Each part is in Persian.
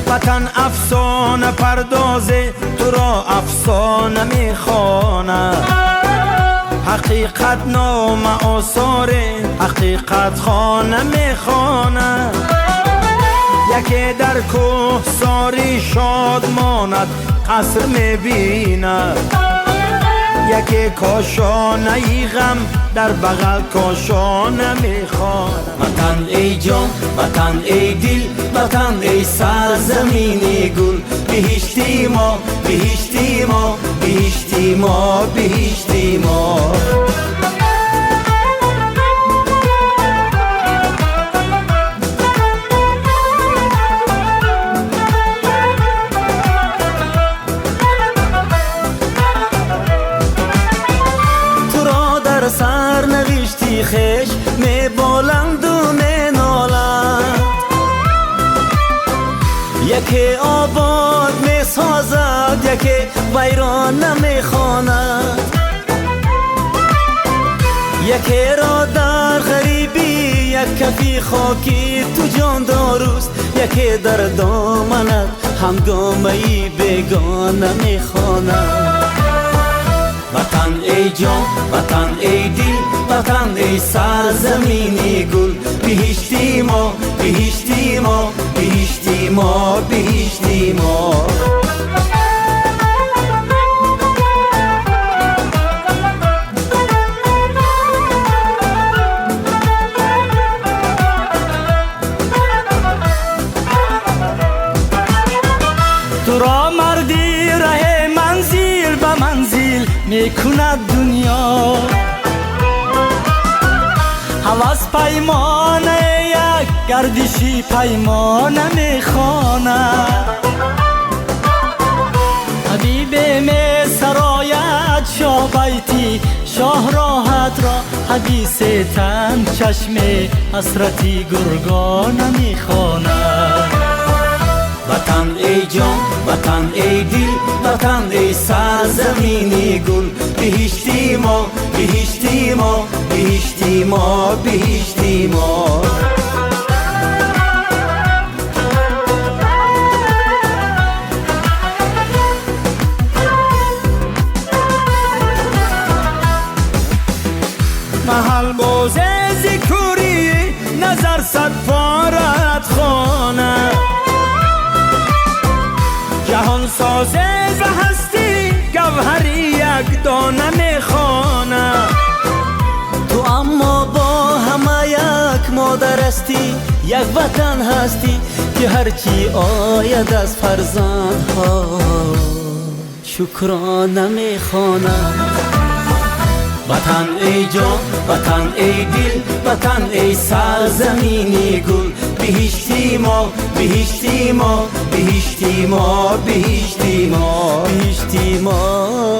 وطن افسانه پردازه تو را افسانه میخوانه حقیقت نام آثار حقیقت خانه میخوانه یکی در کوه ساری شاد ماند قصر میبیند یکی کاشانه ای غم در بغل کاشانه میخواند وطن ای جان وطن ای دل وطن ای سرزمین گل بهشتی ما بهشتی ما بهشتی ما بهشتی ما سر نوشتی خش می بلند و می نالند یکی آباد می سازد یکی ویران نمی خواند یکی را در غریبی یک کفی خاکی تو جان داروست یکی در دامنت همگامه‌ای بیگانه می خواند وطن ای جان وطن ای دل وطن ای سرزمین گل بهشتی ما بهشتی ما بهشتی ما بهشتی ما تو را مردی ره منزل به منزل میکند دنیا هوس پیمانه یک گردشی پیمانه میخواند حبیب می سرایت شاه بیتی شاه راحت را حدیث تن چشم حسرتی گرگانه میخواند وطن ای جان وطن ای دل وطن ای سرزمین گل بهشتی ما بهشتی ما بهشتی ما بهشتی ما محل باز ذکری نظر صد پارت خانه جهان سازه ز هستی گوهری یک دانه میخوانه تو اما با همه یک مادر هستی یک وطن هستی که هرچی آید از فرزندها شکرانه میخوانه وطن ای جان وطن ای دل وطن ای سرزمین گل بهشتی ما بهشتی ما بهشتی ما بهشتی ما بهشتی ما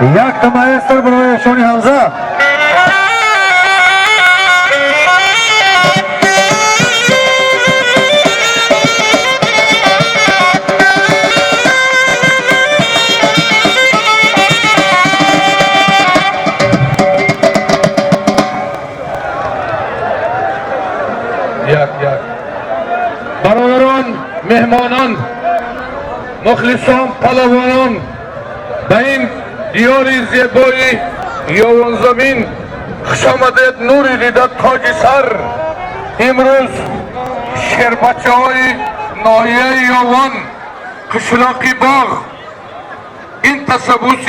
یک تا مایستر برای شونی حمزه برادران مهمانان مخلصان پهلوانان به این دیار زیبای یوان زمین خوش آمدید نوری دیده تاج سر امروز شهربچه های ناحیه یوان قشلاقی باغ این تسبوس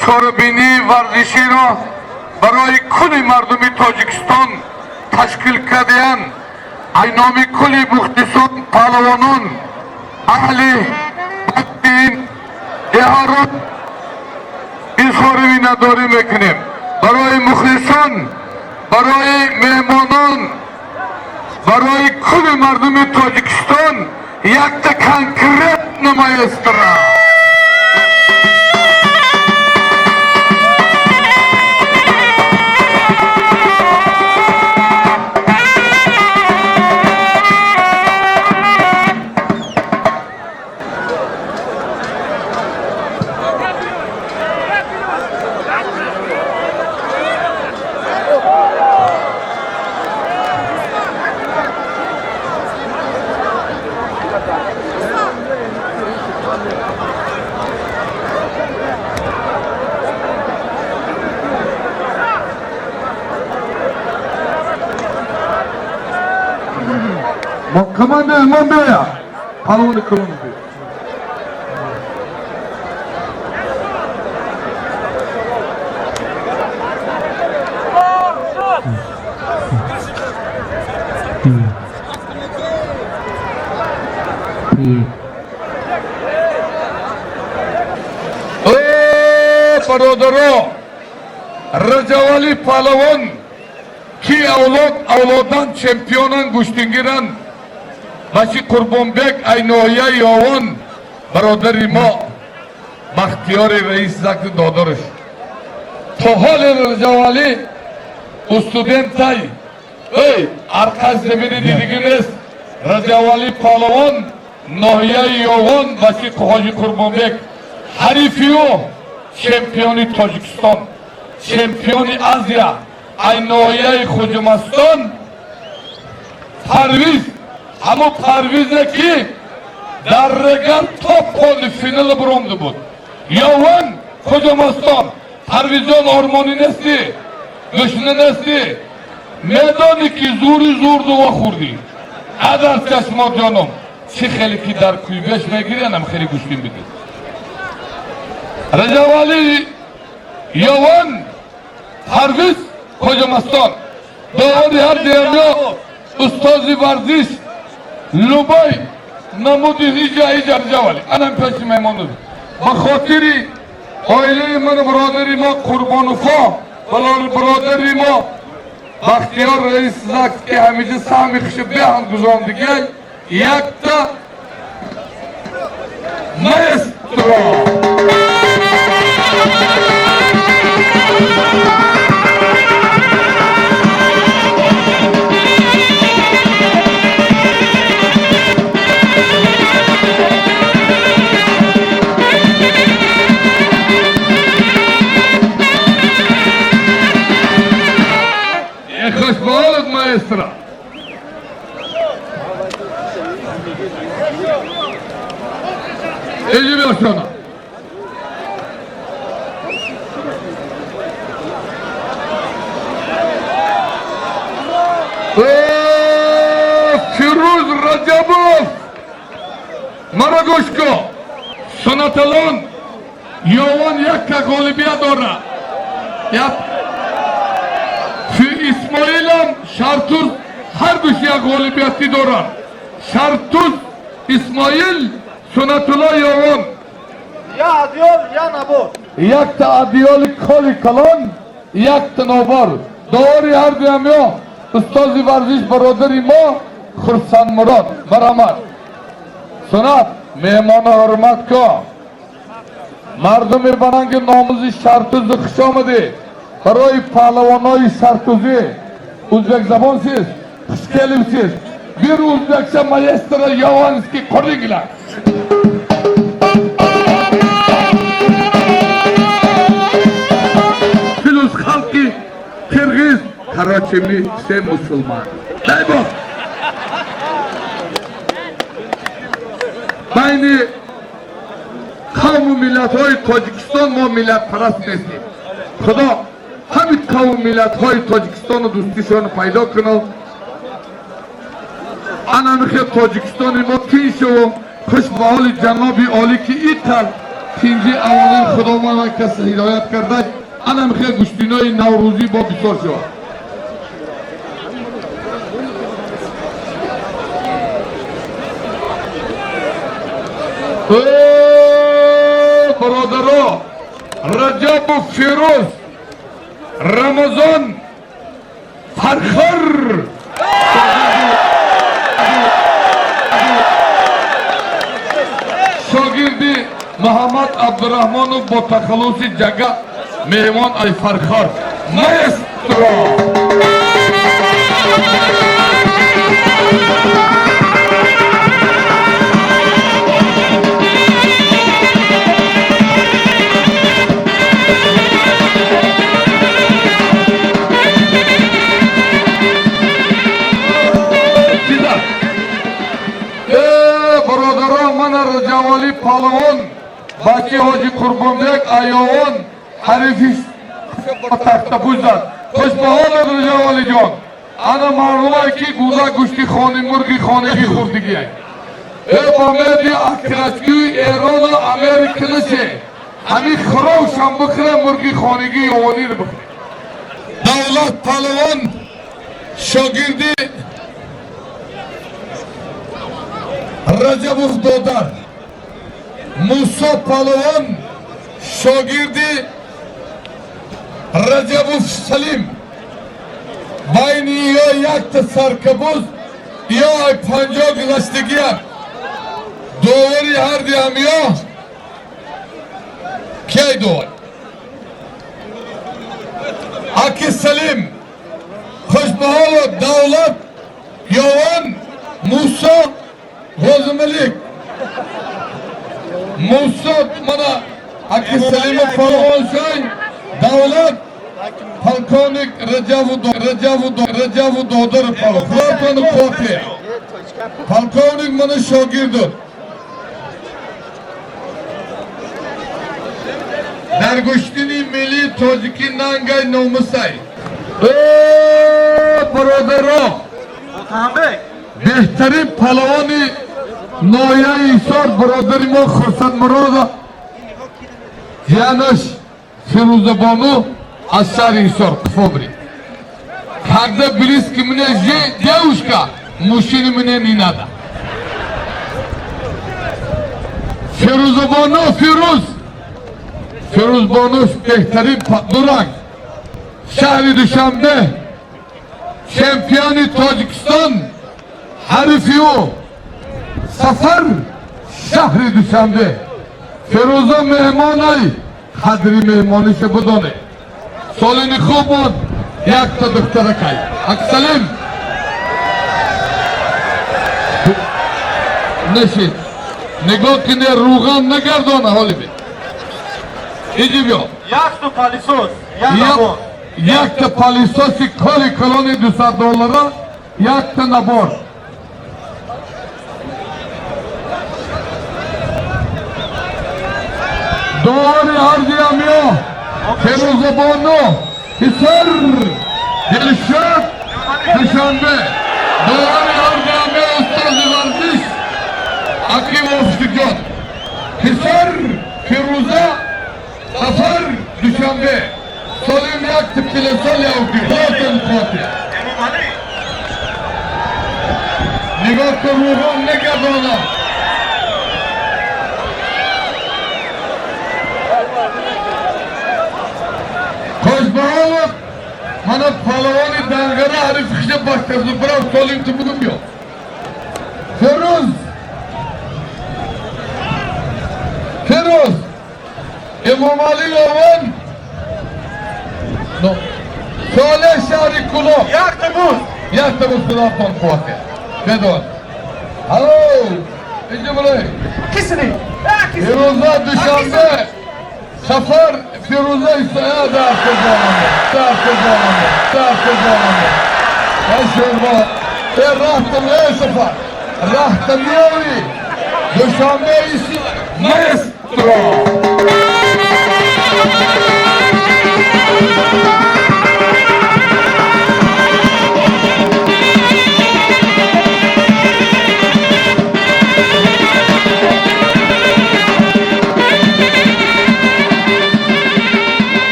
چاربینی ورزشی را برای کل مردم تاجیکستان تشکیل کردند. айноми кули мухлисон палавонон аҳли баддин иҳорот изҳори миннатдорӣ мекунем. барои мухлисон, барои меҳмонон, барои кули мардуми Тоҷикистон якта конкретна маэстро. Komanda Elman Bey'e. Palavonu kılın diyor. برادرو رجوالی پالوان کی اولادان چمپیونان گشتنگیرن باشی قربانبек айноя یاوان برادری ما بختیار رئیس زکت دادارش تا حال رجوالی استودنتای ارکز زمینی دیگه نیست رجوالی پالوان ناحیه یاوان باشی حاجی قربانبек حریفیو چمپیونی تاجیکستان چمپیونی آسیا айноя خوجمستان پرویز همون پرویزه که در رگان توپ کلی فینال برونده بود یاوان خوجمستان پرویزان آرمانی نستی دشنه نستی میدانی که زوری زور دو خوردی ادر چشمات جانم چه خیلی که در کویبش میگیری هم خیلی گوشتیم بیدید رجوالی یاوان پرویز خوجمستان داری هر دیریا استازی ورزش لوبای نمودی هیچ رجوالی انم پیش میمانده با خاطری آیله من برادری ما قربان وفا برادری ما بختیار رئیس زکت که همیشه سهمی خش بیان گذاندگی یک تا ماسترو خوشبالت ماسترا ایجی بیاشتانا فیروز رجبوف مرا گوش کو سنتالان یاوان یک که غالبیه داره İsmail'im Şartuz her bir şeye galibiyeti doran. Şartuz İsmail Sunatullah Yavan. Ya Adiyol ya Nabur. Yak da Adiyol koli kalan, yak da Nabar. Doğru her diyemiyor. Ustazi varziş baroderi ma, Khursan Murad, Baramat. Sunat, mehmana hürmet ko. Mardumi banangi namuzi Şartuz'u kışamadı. برای پهلوانای سرتوزی ازبک زبان siz خوش gelimsiz bir Uzbekçe maestro Yavanski Korigla Filuz halkı Kırgız Karaçemli se Müslüman Daybo Bayni kavmu milletay Tacikistan ve millet parast nesli Khuda همین قوم ملت های تاجیکستان و دوستیشان پیدا کنند انا میخواد تاجیکستان ما تیش و خوش به حال جناب عالی که ایتر پینجی اوانان خدا ما کسی هدایت کرده انا میخواد گشتینای نوروزی با بسار شود برادرها رجب و فیروز رمضان فرخر شاگردی محمد عبدالرحمن و با تخلص جگه مهمان ای فرخر ماسترو رجوالی پالوان باکی حاجی قربانبک ایوان حریفی تخت بوزد خوش به حال رجوالی جان انا معلومه که گوزه گوشتی خانی مرگی خانگی خوردگی ای با میدی اکرشگی ایران و امریکا چه همی خروش هم بخره مرگی خانگی یوانی رو بخره دولت پالوان شاگردی رجب دودر موسا پالوان شاگردی رجب سلیم باینی یا یک سرکبوز یا ای پنجا گذشتگی دوری هر دیم یا کی دور اکی سلیم خوشبحال دولت یوان موسا روزملیک موسا منا اکی سلیم پالوان شای دولت پالکونیک رجب دودر پالو خلاتان کوپی پالکونیک منا شاگردد در گشتینی ملی تاجیکی نانگای نومسای برادرها بهترین پهلوانی نایه ایسار برادری ما خرسد مراد یعنیش فیروز بانو از شهر ایسار کفابری کرده بلیس که منه دیوشکا موشینی منه نینادا فیروز بانو فیروز بانوش بهترین دورنگ شهر دوشنبه شمپیانی تاجیکستان حریفیو سفر شهر دوشنبه فیروزا مهمانی قدری مهمانیش بدانه سالین خوب بود یک تا دخترکای اکسلیم نشید نگاه کنه روغان نگردانه حالی بید ایجی بیا یک تو پالیسوس یک تا پالیسوسی کاری کلانی $200 یک تا نبار دواری هردی امیا فیروز بانو حسر دلشد دوشنبه دواری هردی امیا استاذ ورزش اکی مفتگان حسر فیروزه سفر دوشنبه سالیم یک تپیل سال یاوکی خلاتن خواتی نگاه کن روغان نگردانم خوش بحالت من پهلوانی دنگره حریف خیشه باشتر زبرم سالیم تو بگم بیا فیروز امام علی یوان ساله شهری کلاه یک تبوز خلاتان خواتی بدون هلو اینجا بله کسنی فیروزه دوشنبه سفر فیروزه ایسایه درس جانمه اشربا رفتم ای سفر رفتم یاوی دوشنبه ایسی ماسترو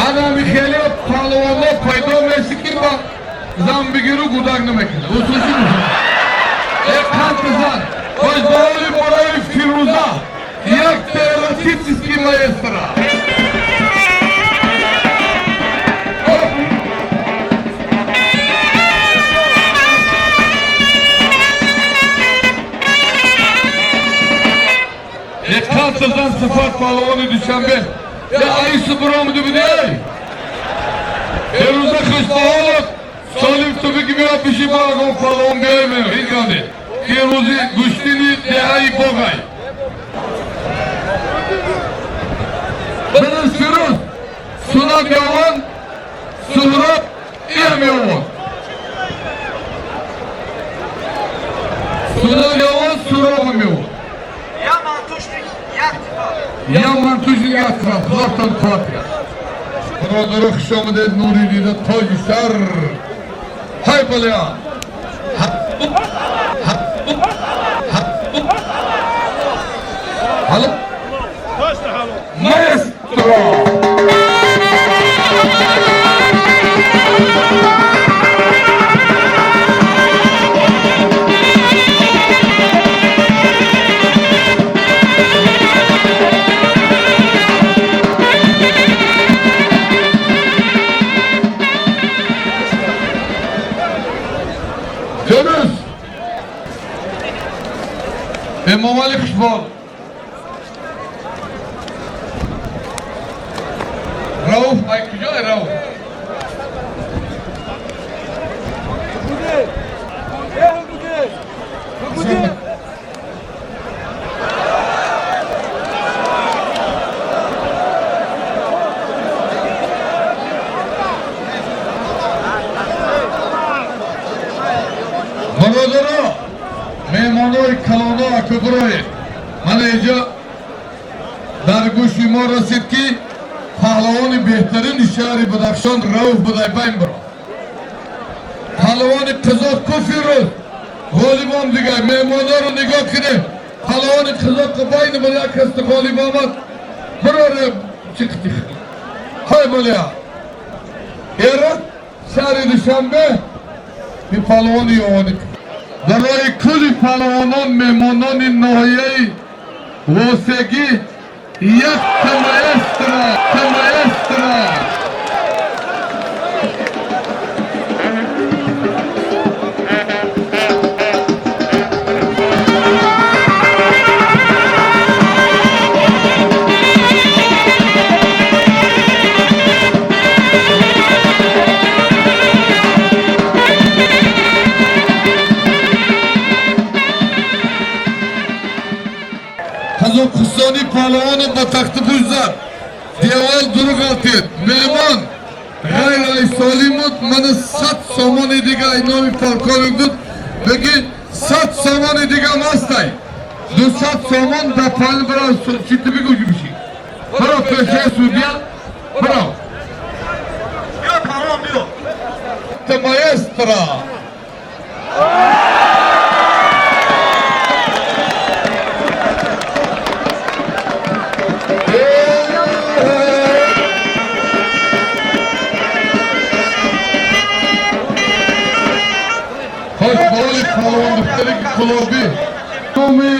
انا میخیلی پهلوانا پیدا میشه که با زن بگیرو گودک نمیکنه اصوشی میکنه یک خط زن باش باولی برای فیروزه یک تیرتیتیسکی مایسترا یک خط زن صفات پالوانی دوشنبه یا عیسی برامدو بده فیروزه خوش بحالت سالیم تو بگی بیا پیشی باگم پالوان بیایی بیایی هیچ گانده فیروزی گوشتینی دهایی باگای بدن فیروز سنات یوان سهراب ایم یوان سنات یوان سهراب هم یوان یا منتوشی یک طرف خواهتان خاطر برادر خوش آمده نوری دیده تاج سر های بلیان حالا ماسترو Dönüz İmam Ali Kışbal Rauf Aykıca Rauf برادرها مهمانای کلانا اکبرای من اینجا در گوش ما رسید که پهلوان بهترین شهر بدخشان روح بدای بین برا پهلوان قزاق کفی رو غالیبان دیگه مهمانا رو نگاه کنه پهلوان قزاق بین برا یک هست غالیب آمد برای چکتی های بلیا ایران شهر دوشنبه به پهلوانی آوانی برای کل پهلوانان مهمانان ناحیه واسگی یک تمایسترا قزاقستانی پهلوان با تخت پوش زد دیوال دروغ آتید مهمان غیر ای سالیم بود من 100 سامان دیگه اینامی پارکار بود بگی 100 سامان دیگه مستای 200 سامان در پایین برای چیتی بگو جی بشی برای پیشه سودیا برای بیا پهلوان بیا تمایسترا پهلوان دختری کلابی تومی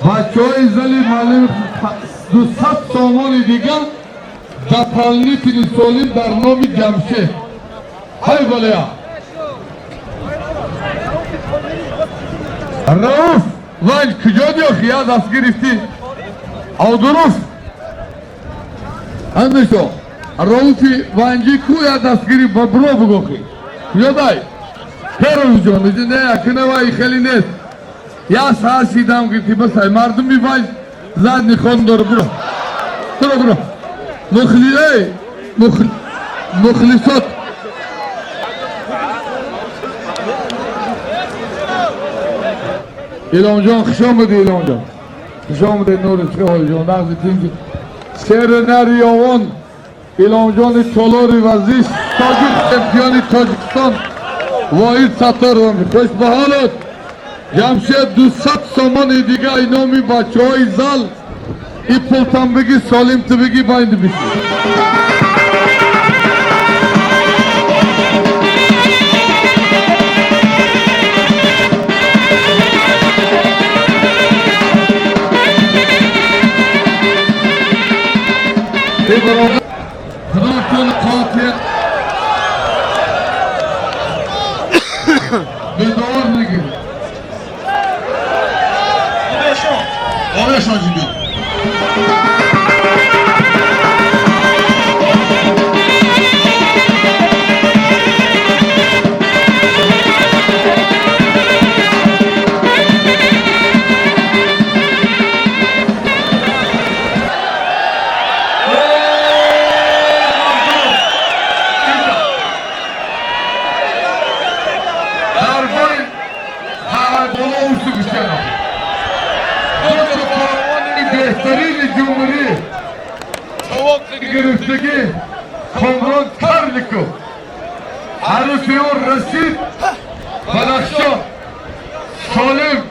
بچه های زلی معلوم 200 سامان دیگه در پلنی پینیسولی در نام جمشه های بلیا روف وای کجا دیو خیاد دست گرفتی او دروف اندشو روفی وانجی کویا دست گرفت برو بگو خی کجا دای پیروز جان نه کنه وای خیلی نیست یا ساعت سیدم گرفتی بس های مردم میباید زد نخون دور برو مخلصات ایلام جان خوش آمده ایلام جان خوش آمده نور چه جان نغزی تینجی شهر نریاوان ایلام جان تالاری ورزش تاجیک چمپیانی تاجیکستان واحد ستار خوش به حالت جمشید 200 سامان دیگه اینامی بچه های زل ای پولتان بگی سالیم تو بگی باید بشی برادر خداتون قاطع بدار نگیر آقای شاجی بیا بهترین جمهوری گرفتگی کامران ترلکو عروسی و رسید بدخشان سالم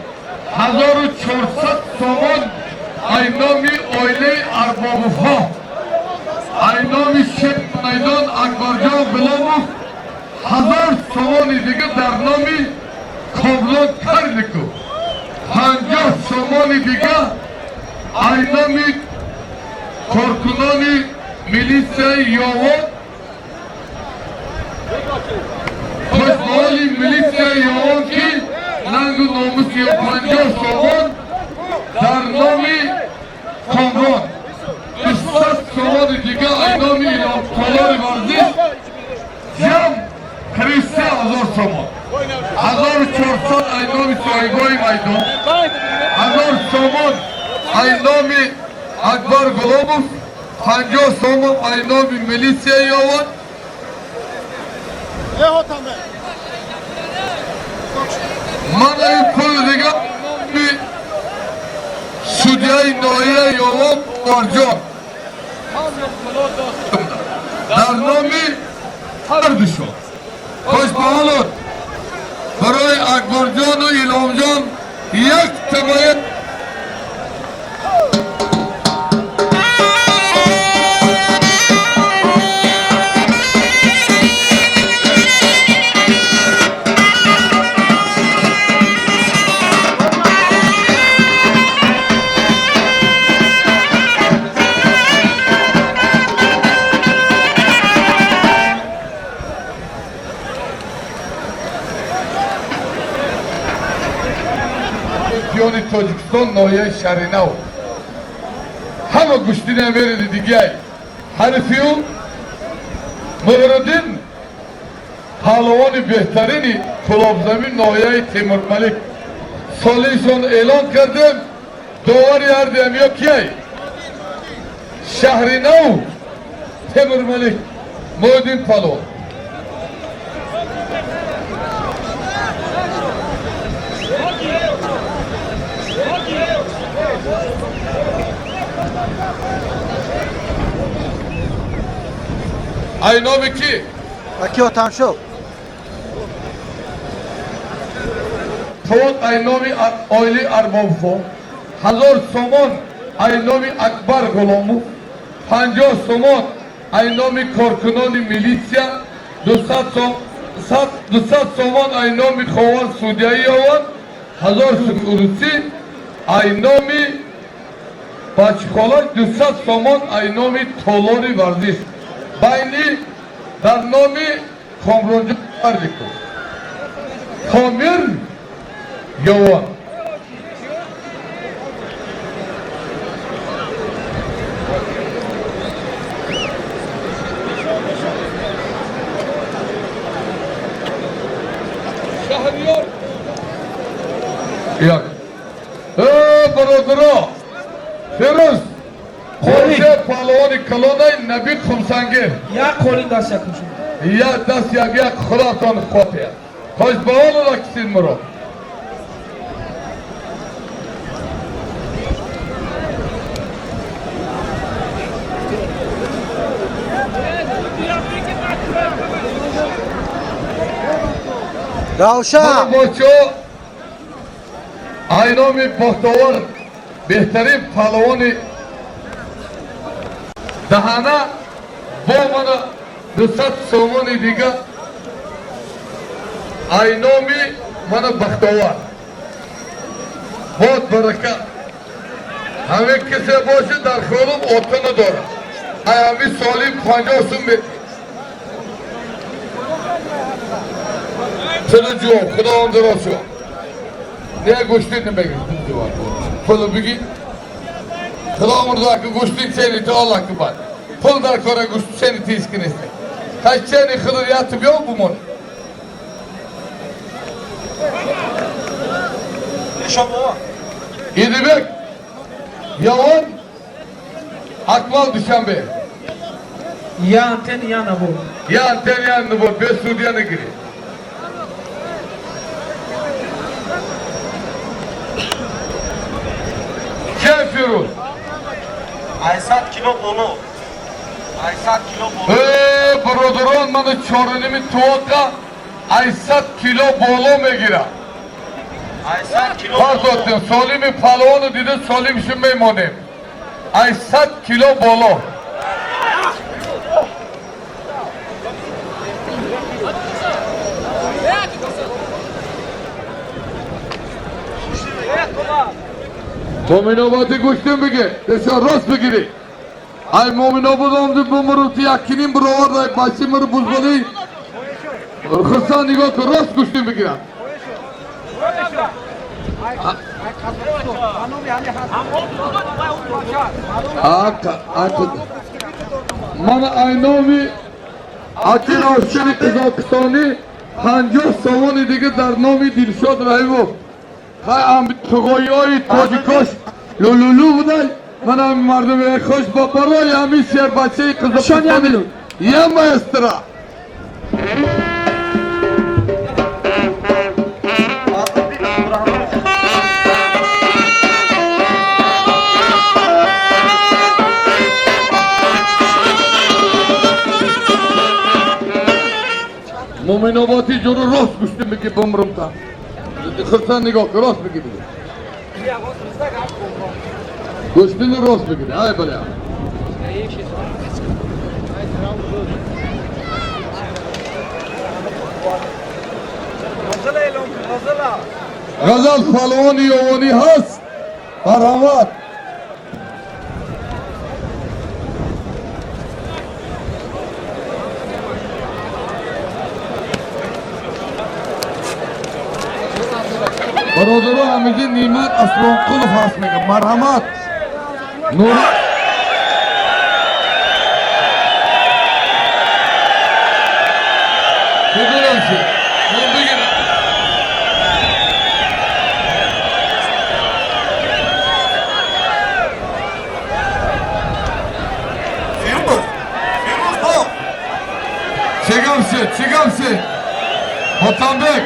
1400 تومان اینامی آیله اربابوها اینامی شیخ میدان اکبرجان بلاموف 1000 تومانی دیگه در نامی کامران ترلکو 50 تومانی دیگه اینامی کارکنانی میلیسیای یاوان پشمالی میلیسیای یاوان که ننگ و ناموسی 50 تومان در نامی کامران 200 تومان دیگه اینامی ایلام تالار ورزش جمع 3,000 تومان 1400 اینامی سایگاه میدان 1000 تومان اینامی اکبر گلاموف 50 تومان اینامی میلیسیای یاوان من این پول دیگه سودیای نایه یاوان مارجان در نامی هردشون خوش بحالات برای اکبر جان و ایلام جان یک تبایت تاجیکستان ناحیه شرینو همه گشتی نمیرد دیگه حرفیون مغردین پهلوان بهترینی کلاب زمین ناحیه تیمور ملک سالیشون اعلان کردیم دواری اردیم یا کیه شهرینو تیمور ملک مودین پهلوان اینامی کی؟ اکی تمام شد توت اینامی آیلی اربابوفا 1000 تومان اینامی اکبر گلاموف 50 تومان اینامی کارکنان میلیسیا 200 تومان اینامی خوان سودیایی آوان 1000 سکورسی اینامی بچخالاش 200 تومان اینامی تالاری ورزش بینی در نامی کامرانجان ترلکو کامیر یوان شهریار یک برادرها فیروز خوشه پهلوانی کلانای نبی خمسنگی یک قولین دست یک کشون یا دست یک خداتان خواهد خوش به حال را کسید مرا روشن بچه اینامی بختاور بهترین پهلوانی دهانه با من 200 تومانی دیگه اینامی من بختاور بود برکت همه کسی باشه در خانم آتو نداره Ayami Salim 50 so'm ber. Puli javob, Xudo ondirosi. Ne go'shti nimaga javob? Puli bugün Xudo murdaki go'shting seni te Alloh akbar. Pul dar ko'ra go'sht seni teskinesi. Kaççeni xıdır yatıp yok bu mon. İdibek, Yavan, Akmal Düşenbe. Yan ten yana bu. Yan ten yanını bu, 5 Suriye'ne giri. Kefirun. Aysat kilo bolu. Aysat kilo bolu. Broderon manı çorunimi tuğaka, Aysat kilo bolo me gira. Aysat kilo Farz bolu. ettin, Solimi palavonu dedi, Solim şimdi monim. Aysat kilo bolo. Mominobati go'shtim bigi, desa rost bigiri. Ay mominobodamdi bu muruti yakinin buravarday başimir buzbali. Xirsan nigah ko rost go'shtim bigiram. Mana aynomi Akin Aşkari Kazakistani 50 savon idigi dar nomi Dilshod Raimov. Hay am Tugoyoy Tojikosh Lululu buday. Mana mardum khosh ba baroy hami Sherbachey Kazakistani. Ya maestra. Mominobati joru rost go'shtim bigi bumrumta. Xirsan nigah rost bigi. Go'shtini rost bigi. Ay bala. G'azal palvoni yovoni has. Marhamat. Barodaron hamiga Ne'mat Aslonqulov hasmiga marhamat. Nur Kuduransi. Nurbiga. Çegamsi. Hotanbek.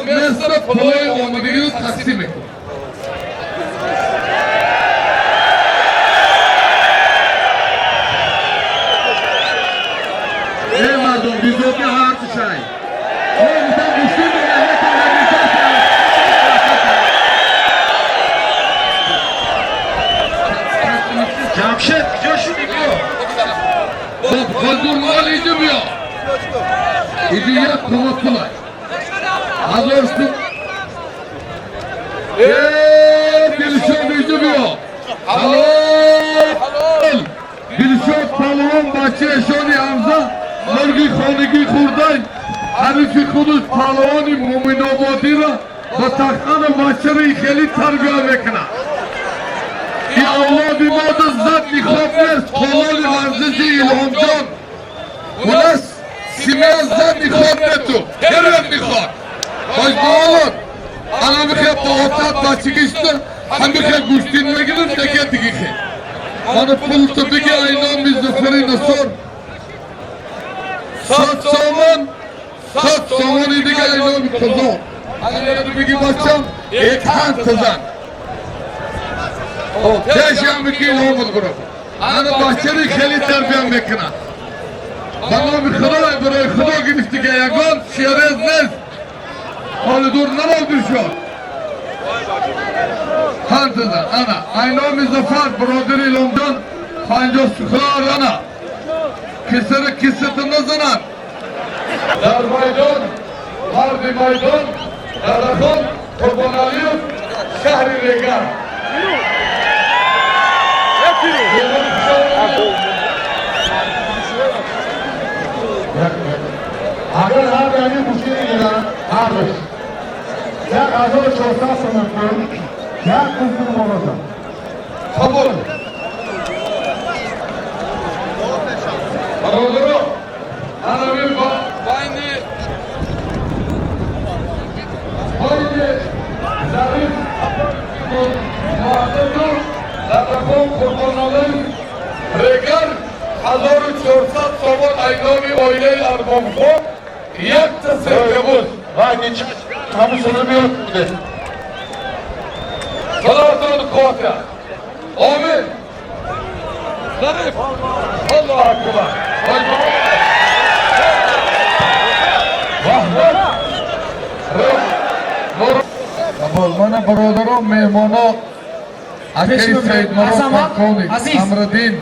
Mesra paloy olmadığını taksim et. Ey mardum, biz o bir harcı çay. Oğlum sen güçlü bir rahmet Cemşet gidiyorsun gidiyor. Bak kaldırmalı idimiyor. İdiye kuvvetliler. Hazırsın. Dilshod idimiyor. Halal. Dilshod palvon bachi eshoni Hamza. Murgi xonigi Xurday. Harifi Kudus palvoni Mominobodi ra ba taxtxon mashri kheli tarbiya mekuna. اولادی ما زد میخواب نیست طالال ورزشی ایلهامجان اونس سیمه زد میخواب نیتو کرم میخواد باش باالات انا میخواب با آتات بچگیشته هم میخواب گوشتین میگیرم تکیه دیگه خیلی انا پول تو بگی اینا میزفری نصر 100 سامانی دیگه اینا میتزار انا بگی بچم یک هند تزن تشی هم بکی ایلهامت برم انا بچری خیلی تربیم میکنم بنا به خدای برای خدا گرفتی که یکان شیرز نیست حال دور نمال شد هند زن انا اینا مزفر برادری لندن 50 سخرار انا کسر کست نزنن در میدان مرد میدان در خان قربان علیوف شهر ریگر اگر هر دانی خوشی میگیرن هر بش یک 1400 تومن کن یک کسیم بابازم قبول برادرو انا بین باینی ظریف معددو لطفان قربان علیوف ریگر 1400 تومان ایلامی آیله ارباب خود یک تا سرده بود و نیچه همون بیاد بوده صلاتون قاطع آمین ظریف الله اکبر قبول من برادران مهمانا اکی سید مرام فرکانی امردین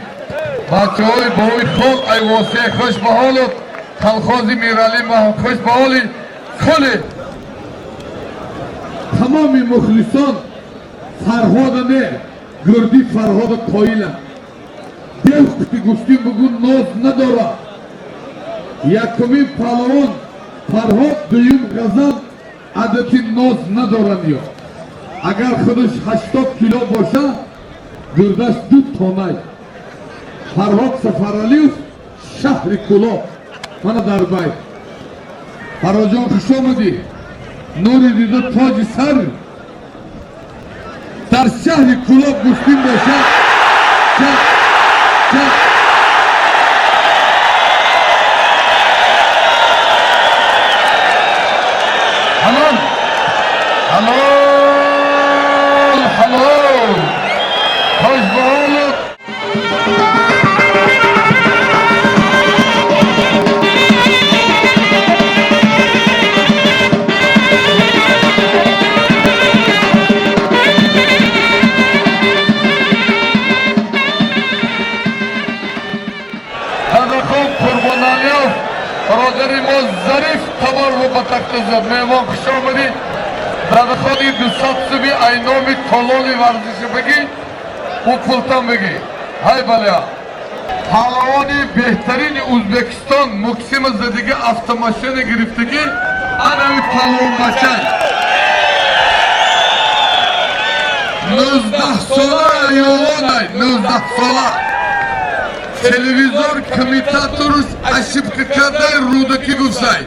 بچه های باوی خود ایواسه خوش به حالت خلخازی میرالی ما خوش به حالی کلی تمامی مخلصان فرهاد نه گردی فرهاد قایله دیو کتی گوشتی بگون ناز نداره یکمین پهلوان فرهاد دویم غزل عادتی ناز ندارن یا اگر خودش 80 کیلو باشه گردش 2 تانه فرهاد سفرعلیوف شهر کلاه من در بیت فرهاد جان خوش آمدی نوری دیده تاج سر در شهر کلاه گوشتین باشه حلال خوش به حالت برادری ما ظریف تبار رو به تخت زد مهمان خوش آمدی برادر خودی 200 سوی اینامی طالال ورزشی بگی و پولتان بگی های بلیا پهلوانی بهترین ازبکستان مکسیم زدگی автомашин گرفتگی انمی پهلوان بچه 19 ساله یوانای 19 ساله تلویزیون کمیتاتورش اشیبکه کرده رودکی گفتای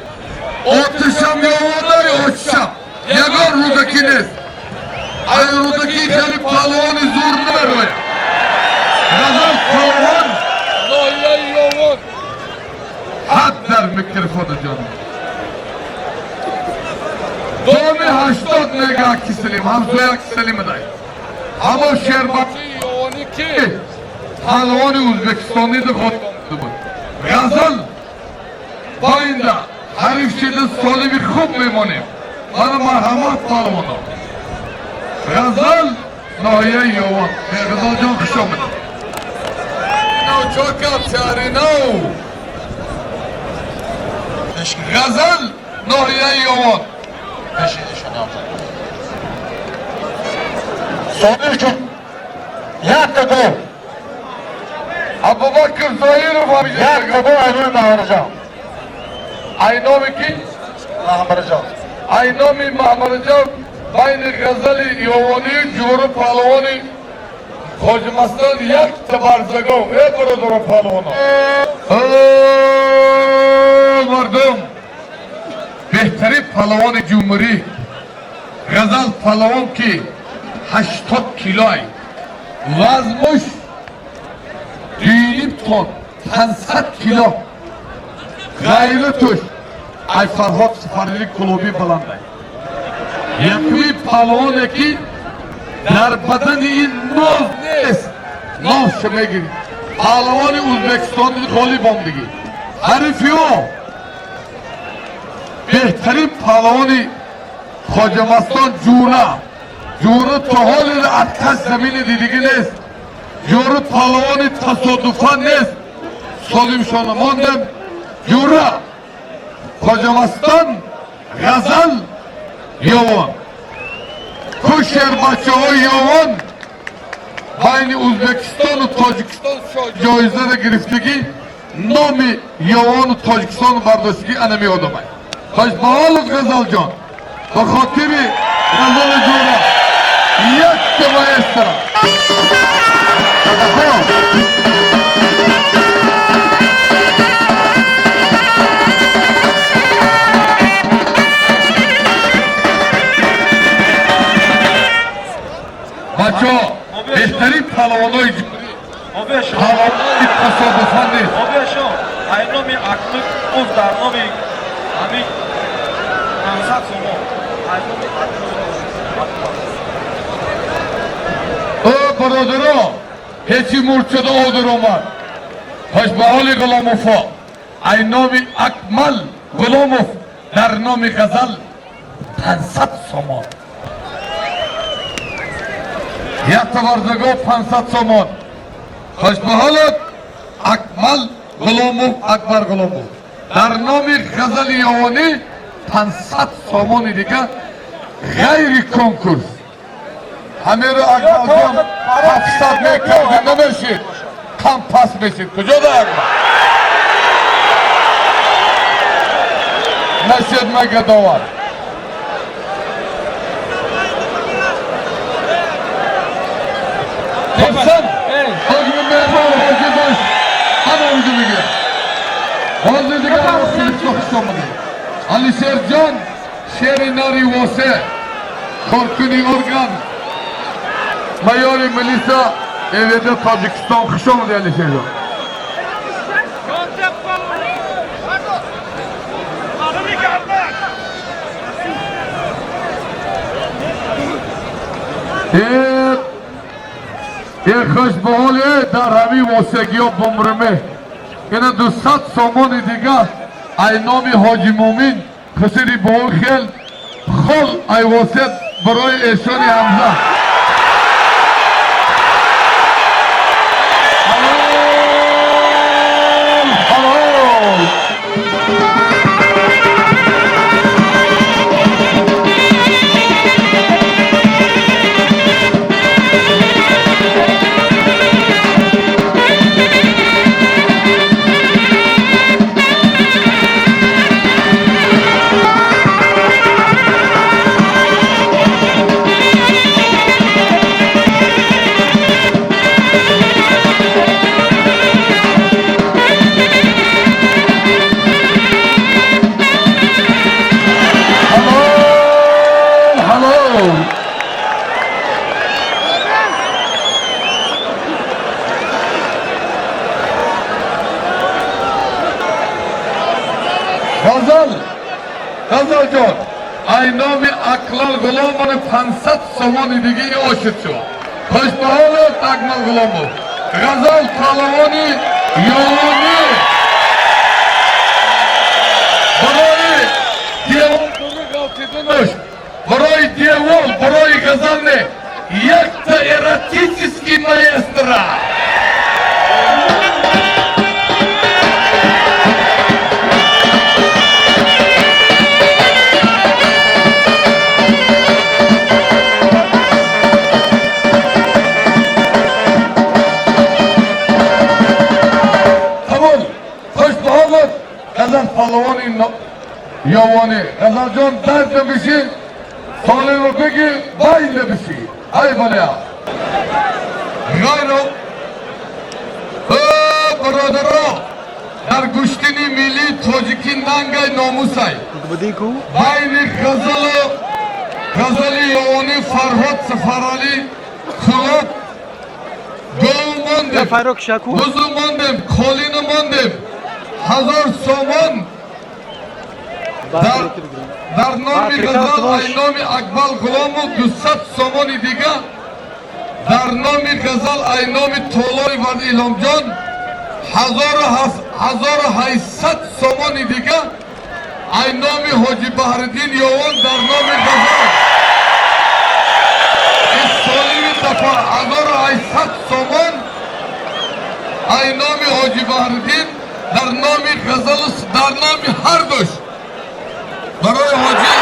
آتشم یوانای آتشم یگان رودکی نیست ای رودکی خیلی پهلوانی زور نمیروی غزل پهلوان نایه یوان حد در میکروفون جانم دومی 80 نگاه کی سلیم همسویا کی سلیم دای اما شربتی یوانی کی پهلوان ازبکستانی ده خود بود غزل با این ده حریف شده سالمی خوب میمانیم من مرحمت پهلوانم غزل نایه یوان غزل جان خوش آمد نو چوکم شهری نو غزل نایه یوان صادق جون یک کدو ابوبکر ظاهر یک کدو اینوی محمرجان اینامی کی؟ محمرجان اینامی محمرجان بین غزل یوانی جور پهلوانی Xo'jamasdan yakta barzagov, birodar palvon. Mardum. Behtari palvon Jumhuriy. G'azal palvon ki 80 kiloy. Vazmush 20 ton, 500 kilo. G'ayri tush. Ay Farhod Safariylik klubi bilanday. Yakvi palvon ki در بدن این ناز نیست ناز شمیگیری پهلوان ازبکستان غالب آمدگی حریفی ها بهترین پهلوان خواجه‌مستان جوره تا حال اتکش زمین دیدگی نیست جوره پهلوان تصادفا نیست سالیم شانه ماندم جوره خواجه‌مستان غزل یوان کوشر بچه های یوان بین ازبکستان و تاجیکستان جایزه را گرفتگی نام یوان و تاجیکستان برداشتگی انمی آدم های خوش به حالت غزل جان به خاطر غزل جورا یک دمایسترم بچه ها بهترین پهلوانای جمهوری پهلوانای تصادفا نیست айноми акмик уз дар номи ҳамин 500 сомон айноми او برادرها هیچی مرچده آدر آمد خوش به حال غلاموفا ای نامی اکمل غلاموف در نام غزل 500 سومان یک تبرزگاه 500 سومان خوش به حالت اکمل غلاموف اکبر غلاموف در نام غزل یوانی 500 سومان دیگه غیر کنکورس همه رو اکبر جان 700 میکردی نمیشید کم پس میشید کجا ده اکبر نشید مگه داور حسن حاجم مهمان حاجی داشت همه اونجا میگه حاضر دیگه رسیلت خوش آمده علی شیر جان شیر ناری واسه کارکنی ارگان مایاری ملیسا ایویده تاجیکستان خوش آمده علی شیر جان یک خوش به حال در همی موسیقی ها بمرمه اینه 200 سامان دیگه ای نام حاجی مومین خسری با اون خیل خل ای واسط برای ایشان حمزه غزل جان ای نام اکلال غلامان 500 سومان دیگه آشد شد خوش به حالت اکمل غلامو غزل پهلوانی یوانی برای دیوال برای دیوال برای غزل نه یک تا اراتیسیسکی مایسترا غزل پهلوانی یوانی غزل جان درد نمیشی سالی رو بگی باید نمیشی ای بلیا غیرو برادرها در گشتین ملی تاجیکستان گای ناموسای بین غزل یوانی فرهاد سفرالی خلوب گل ماندم بزو ماندم کولین ماندم 1000 سومان در نام غزل اینام اقبال غلام و 200 سومانی دیگه در نام غزل اینام طولای و ایلام جان 1800 سومانی دیگه اینام حاجی بحردین یوان در نام غزل این سالی دفعه 1800 سومان اینام حاجی بحردین در نام غزل در نام هر دوش برای حاجی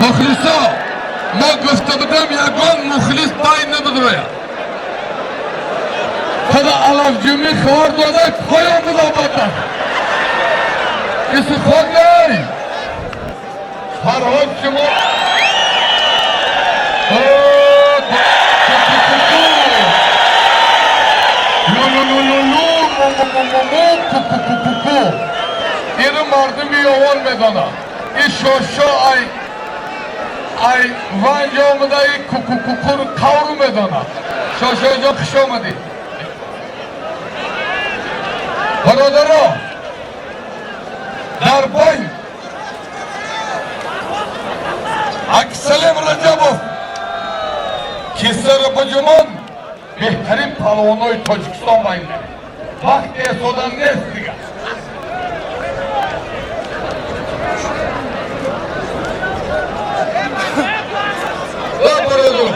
مخلصا ما گفته بودم یگان مخلص پای نبدروید خدا علف جمعی خوار داده پایا مدابطه کسی خود نی فرهاد شما اینو مردمی یوان میدانه این شاشا ای وانج آمده ای کوکو رو کارو میدانه شاشا جا خوش آمدی برادرها در بین اکسلم رجبوف کسر بجمان بهترین پهلوانای تاجیکستان بینده وقت ایستادن نیست دیگه برادر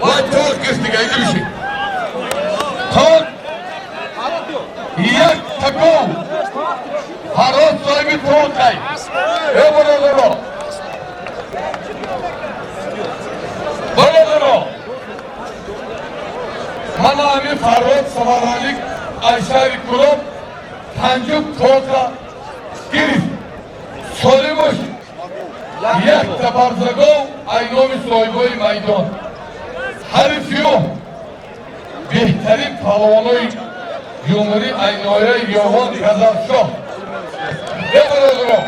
وای توق کس دیگه ایده بشی خود یک تکو فرهاد صاحبی توق ای برادر من همین فرهاد سفرالی ایشاری کلوب پنجم توق را گریف سالی باشی یک تبرزگو اینامی صاحبای میدان حریفیو بهترین پهلوانای جمهوری اینایه یوان غزل شاه برادرها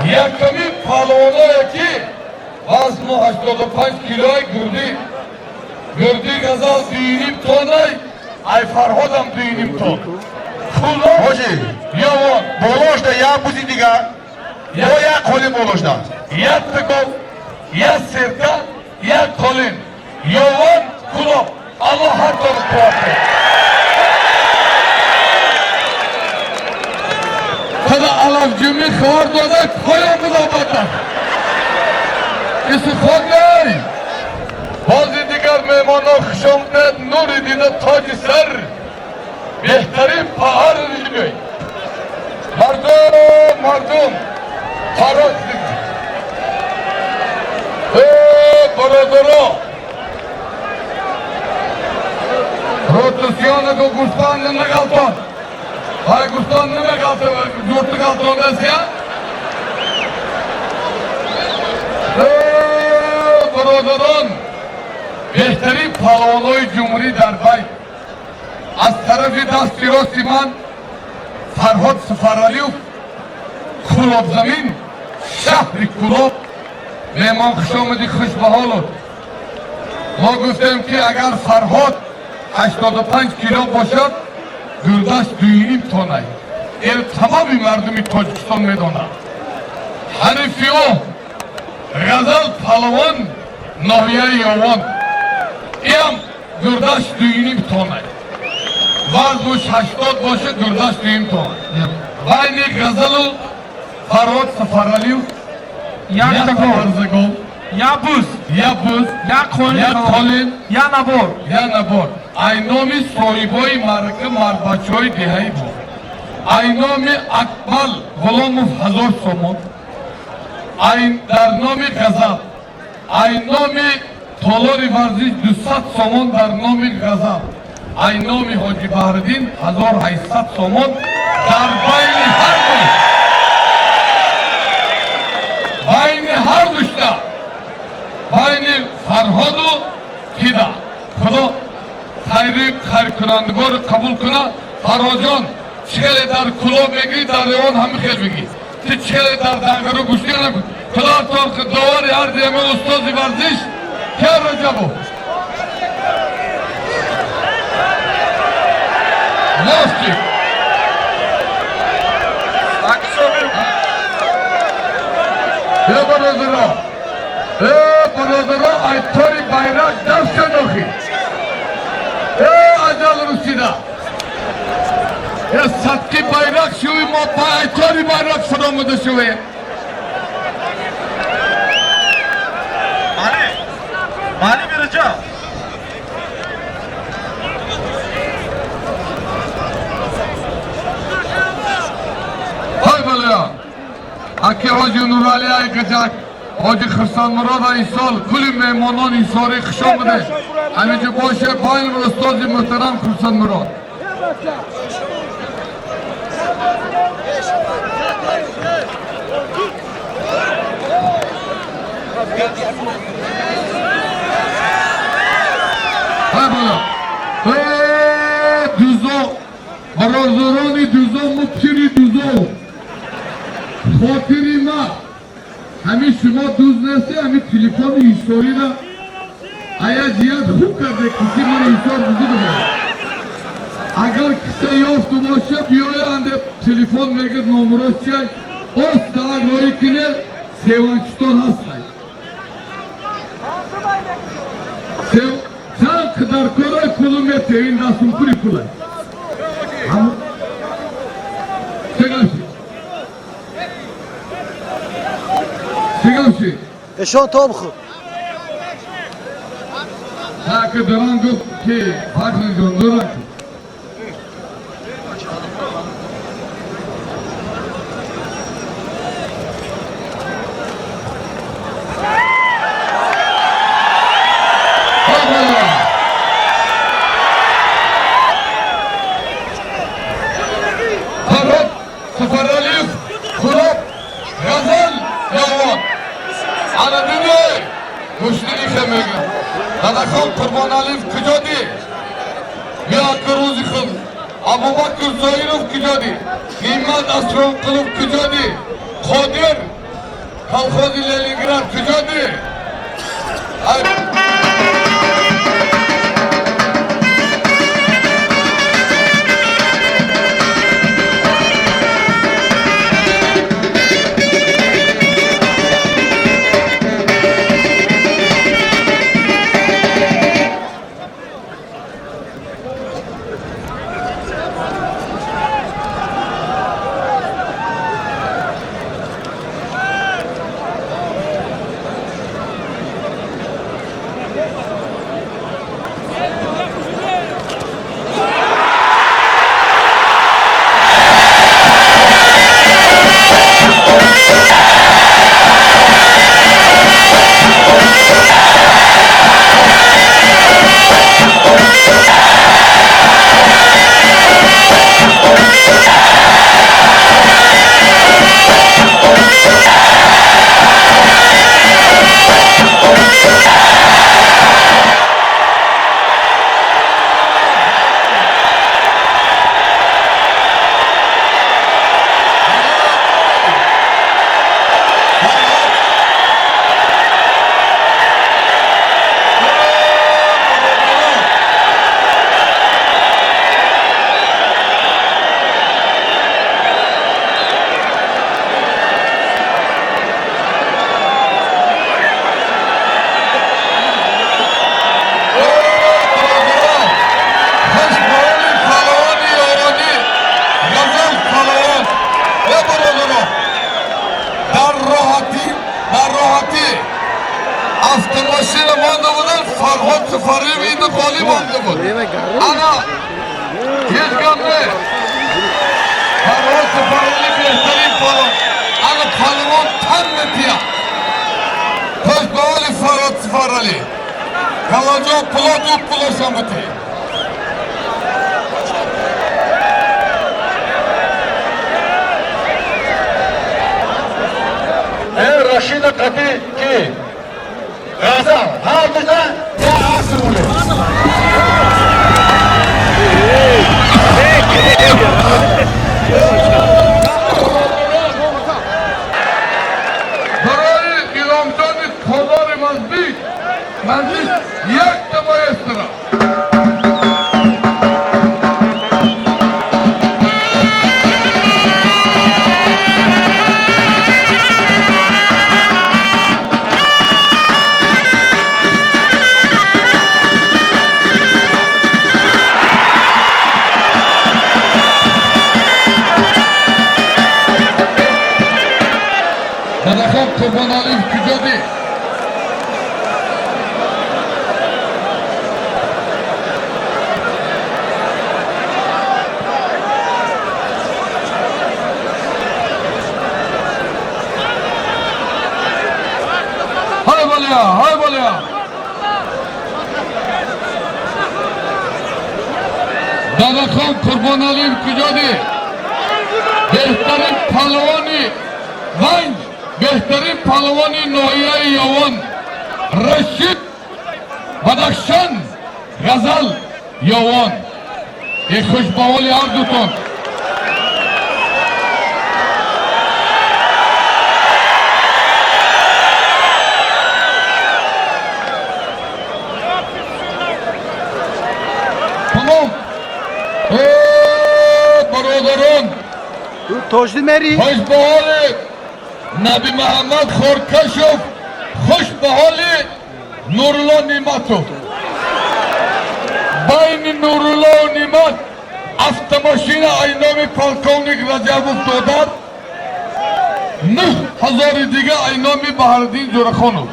یکمی پهلوانایی که وزن 85 کیلوی گردی غزل دوینیم تونای ای فرهادم دوینیم تون حاجی یوان بولوش ده یا بوزی دیگه یا کلی بولوش ده یک تکو یک سرکه یک کلین یوان کلوب Allah her tarafı kuatı خدا علف جمعی خوار داده پایا مدابطه کسی خود نی بازی دیگر میمانا خوش آمدید نوری دیده تاج سر بهترین پهر ریمی مردم تاراج دیگر برادرها روتاسیون دو گوستان نگالتان های گوستان نگالتان جورت گالتان دستیا برادران بهترین پهلوانای جمهوری در بین از طرف دستی راستی من فرهاد سفرالی و کلوب زمین شهر کلوب مهمان خوش آمدی خوش به حالت ما گفتیم که اگر فرهاد 85 کیلو باشد گردش دوینیم تانه این تمامی مردمی تاجیکستان میدانه حریفیو غزل پهلوان ناحیه یوان این گردش دوینیم تانه وزنش 80 باشه گردش دوینیم تانه بین غزل و فرهاد سفرالی یک یک تکان ورزگاه، یک بوز یک بوز، یک قولین یک قولین، یک نبار یک نبار. اینامی صاحبای مرکه مربچهای دهی بود. اینامی اکبر غلاموف 1000 سومون. این در نام غزل. اینامی تالار ورزش 200 سومون در نام غزل. اینامی حاجی بهردین 1800 سومون در بین هر دو. بین هر دوشتا. بین فرهاد و کیدا. خدا خیر کنندگار قبول کنه. فراجان چهل در کلا بگی در ایوان همه خیر بگی. تو چهل در دنگرو گوشتی نکن. خدا تا که دواری هر دیمه استازی ورزش که رجبو ناستی برادرها ایتاری bayrak دست نخی اجال رسیده صدقی bayrak شوی ما با ایتاری bayrak فراموده شوی مالی میرجا های بلیا اکی حاجی نورالی ای گجک حاجی خرسان مراد این سال کلی میمانان این ساری خوش آمده همینجا باشه پایین استاد محترم خرسان مراد های بلیا دوزو برازرانی دوزو مبشری دوزو خاطری ما همین شما دوز نستی همین تلیفون ایشوری را ایا جیاد خوب کرده کسی من ایشور وجود بود اگر کسی یافت باشه بیای انده تلیفون میگه نمرش چی است روی کنه سیوانچتون هست چند قدر کارای کلومه تیوین دستون پوری پولای چگرشی چگرشی اشان تو بخور که دران گفت که فکر جاندو را Dadakon Kurban Aliyev kujadi, Miyakı Ruzi Kıl, Abu Bakır Zoirov kujadi, Nimet Asron Kılıf kujadi, Kadir, Kalfazi Leningrad kujadi. سفری این خالی مانده بود انا هیچ کم نه فرار سفری بهترین پالون انا پالون تن نتیا خوش به حال فرار سفری کلاجا پلاتو پلاشمتی رشید قطعی کی؟ غزل هر دیگه یا آسمونه برای ایرامدان تالار مزدیک یک دمای استرا قربان علی کجادی های بالیا داداخان قربان علی کجادی بهترین پهلوانی ونج بهترین پهلوانی ناحیه یوان رشید بدخشان غزل یوان یک خوش به حال هر دوتون تمام برادران توجدی مری خوش به حال نبی محمد خورکشوف خوش به حال نورالله نیمتو بین نورالله و نیمت автомашина айноми полковник Раджабов додад 9000 دیگه айноми Баҳриддин Ҷӯрахонов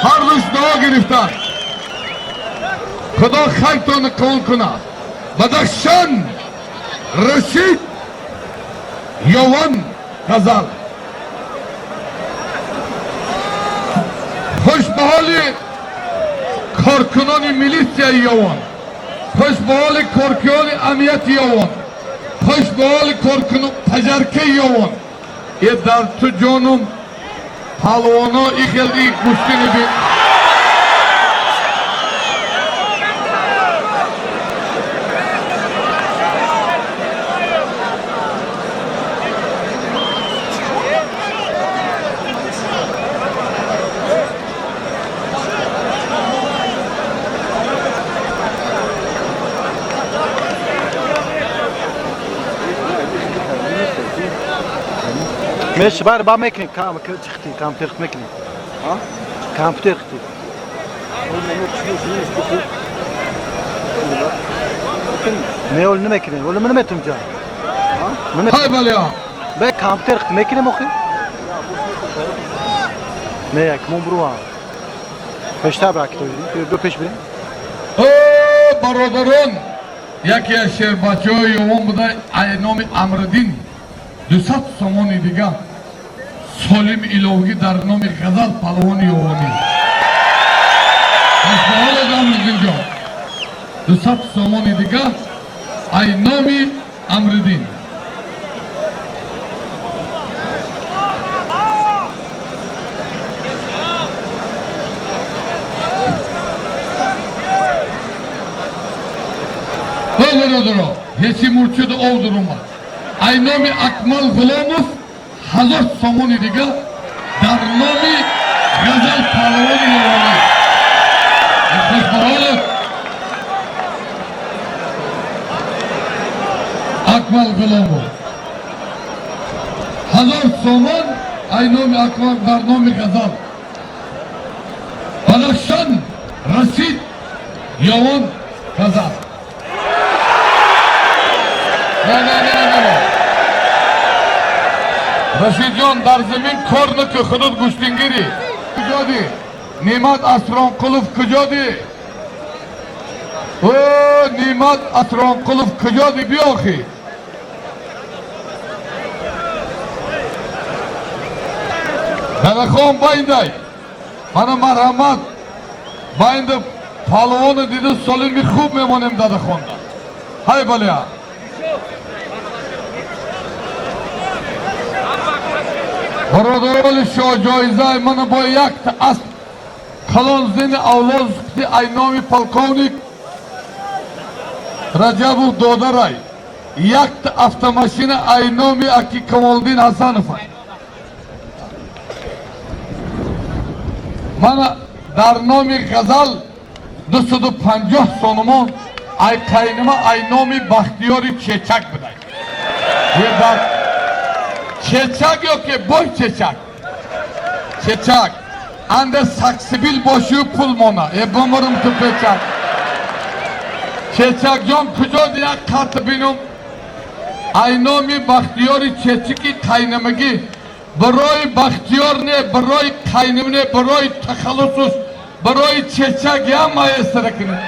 ҳар рӯз дуо гирифтанд худо хайтон қабул кунад Бадахшан Рашид Ёван ғазал خوش به حال کارکنان میلیسیا یوان خوش به حال کارکنان امنیت یوان خوش به حال کارکنان تجرکه یوان یه در تو جانم پهلوانا ای خیلی گوشتی نبی ماشي بار با مكني كام تختي كام تخت مكني ها كام تختي نيول نمكني ولا من متم جا ها من های بالیا بك كام تخت مكني مخي نيك مو بروا پشتا براك دو پیش بریم برادران یکی از شهربچه های یوان بوده نام امردین 200 سومانی دیگه سالم الهی در نام غزل پهلوان یوانی از حال امردین جان 200 سومانی دیگه ای نام امردین برادران هیچی مرچد او درما ای نام اکمل غلامov 1000 سومانی دیگه در نام غزل پهلوان یوانی خوش به حال اکمل غلامov 1000 سومان ای نام اکمل در نام غزل بدخشان رشید یوان غزل نه رشید جان در زمین کار نکن خودت گوشتینگیری کجا دی؟ نیمت اسرانقلوف کجا دی؟ او نیمت اتران قلوب کجا دی بیاخی دادخون باینده من مرحمت باینده پالوان دیده سالمی خوب میمانیم دادخون های بلیا برادران شاه جایزه من با یک تا اسب کلان زین اولاد اینامی پلکونیک رجب دودرای یک تا автомашина اینامی اکی کمالدین حسنف من در نام غزل 250 سونمون ای قینما اینامی بختیاری چیچک بدهی و در چیچک یا که بای چیچک چیچک انده سکسیبیل باشی و پول مانا ای بمرم تو پیچک چیچک جان کجا دیگه کارت بینم اینامی بختیاری چیچکی قینمگی برای بختیار نه برای قینم نه برای تخلص برای چیچک هم مایستر کنه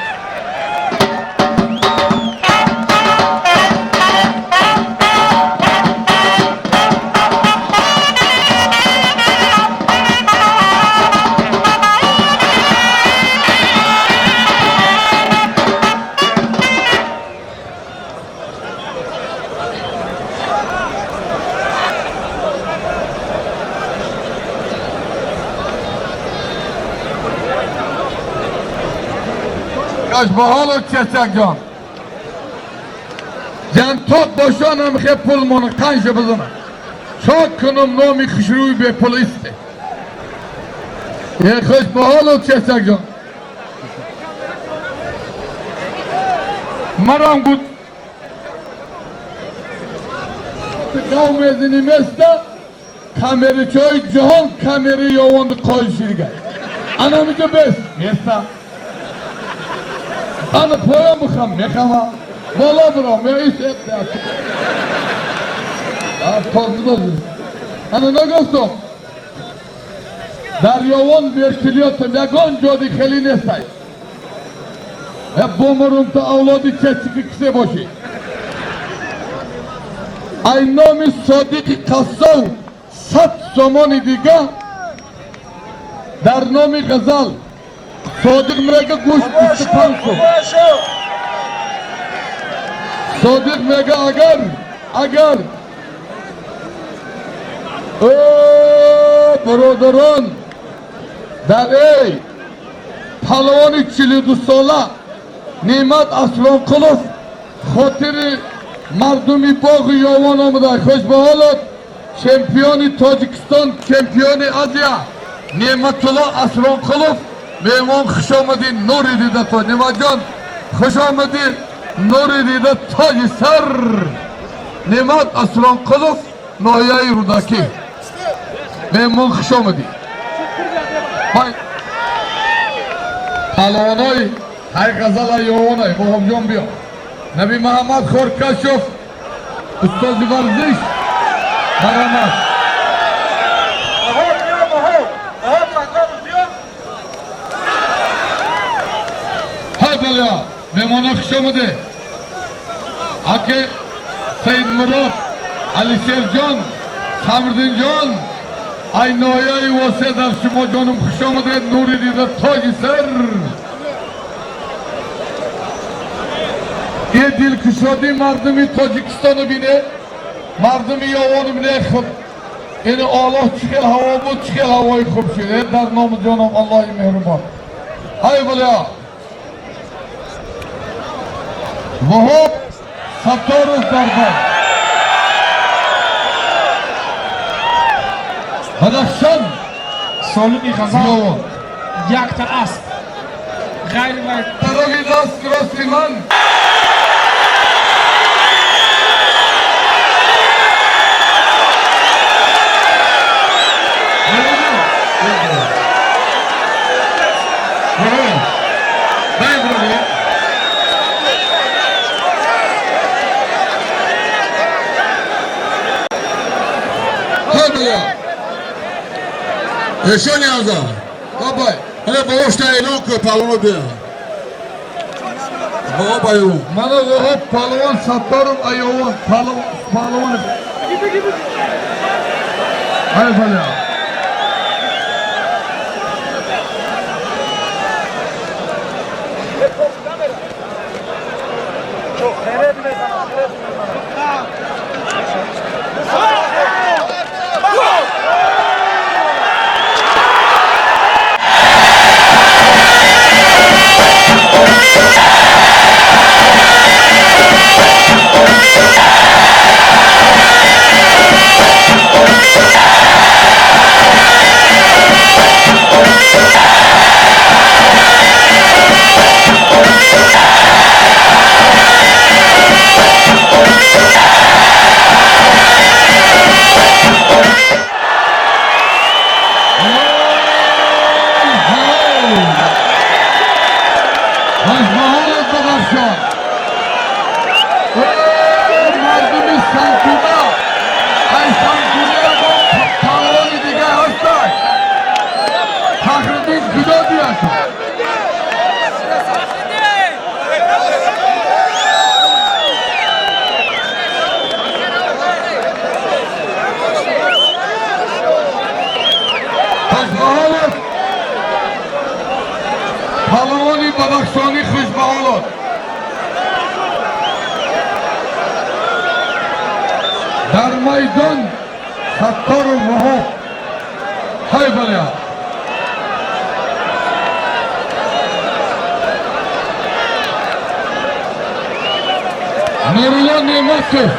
به حال چیچک جان جان توت باشانم خیلی پول مانه کنش بزنم شاک کنم نامی خشروی به پولیسته یه خوش به حال چیچک جان مرام گود قوم ازینی مسته کامری چای جهان کامری یواند قایشیرگه انا میگه بس مسته انا پایم بخم میخوام بالا برام یا ایست ابداعت تازه دازه انا نگفتم در یوان بیرکلیاتم یکان جادی خیلی نیستای hep بومرم تا اولادی چچکی کسی باشی اینامی صادقی قصال 100 زمانی دیگه در نامی غزل صادق میگه گوش 25 صادق میگه اگر برادران در ای پهلوانی 42 ساله نیمت اسلام قلوف خاطر مردمی باغ یاوان آمده خوش به حالت چمپیونی تاجیکستان چمپیونی آسیا نیمت الله اسلام قلوف مهمان خوش آمدین نوری دیده تو نیمت جان خوش آمدین نوری دیده تاج سر نیمت اسلام قلوف نایه رودکی مهمان خوش آمدین پهلوانای های غزل یوانای با هم جان بیا نبی محمد خورکشوف استاد ورزش مرحمت های بلیا مهمان خوش آمده اکه سید مراد علی شیر جان سمردین جان ای نایه واسه در شما جانم خوش آمده نوری دیده تاج سر یه دلکشادی مردمی تاجیکستانو بینه مردمی یاوانو بینه خب این آله چکل هوا بود چکل هوای خوب شده در نام جانم الله مهربان های بلیا وحاب ستارز دربان بدخشان سالمی غزل یک تا اسب غیر و تراغی دست کراستی من شو نیازه بابای حالا با وشت اعلان که پلوانو بیا Vahap Ayovun. Mana Vahap Palvon Sattorov Ayovun. Palvon. Hay bala. Palvoni Badaxshoni Xushbaholot. Dar maydon Sattorov Vahap. Hay bala. Nurullo Ne'matov.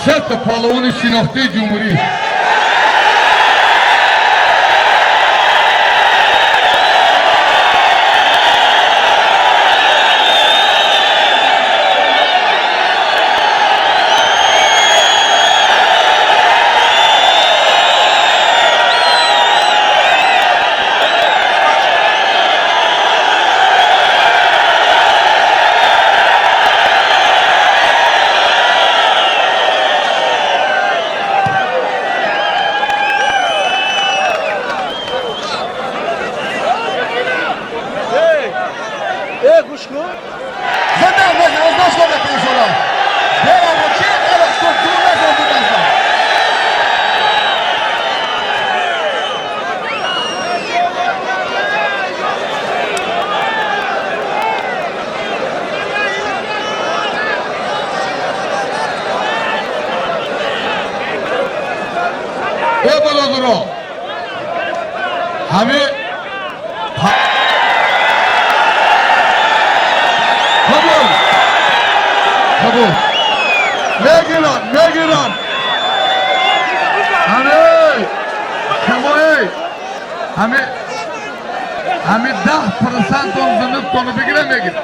Set Palvoni Shinoxte Jumhuri. Zaten özdeşle bekleyin sonra. Devamlı kim evet soktuğuna zorluklarsa. E bala duro. Hami Kabul. Megiran. Hami. Kemoy. Hami 10% onzini tonu bigiremegin.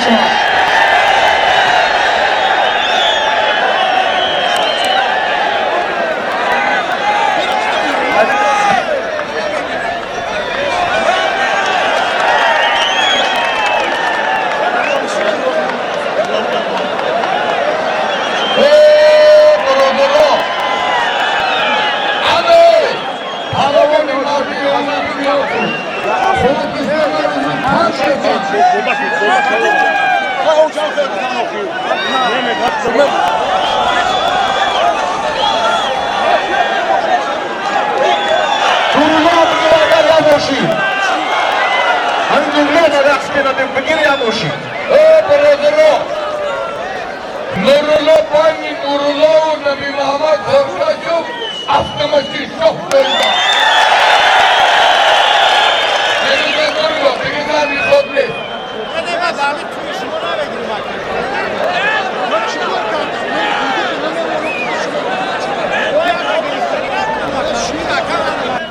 شما. Nurullah Bani Nurullah Nabi Muhammad Khorkashov avtomatik şok bölge. Elimde duruyor, bilgiler bir kodlu.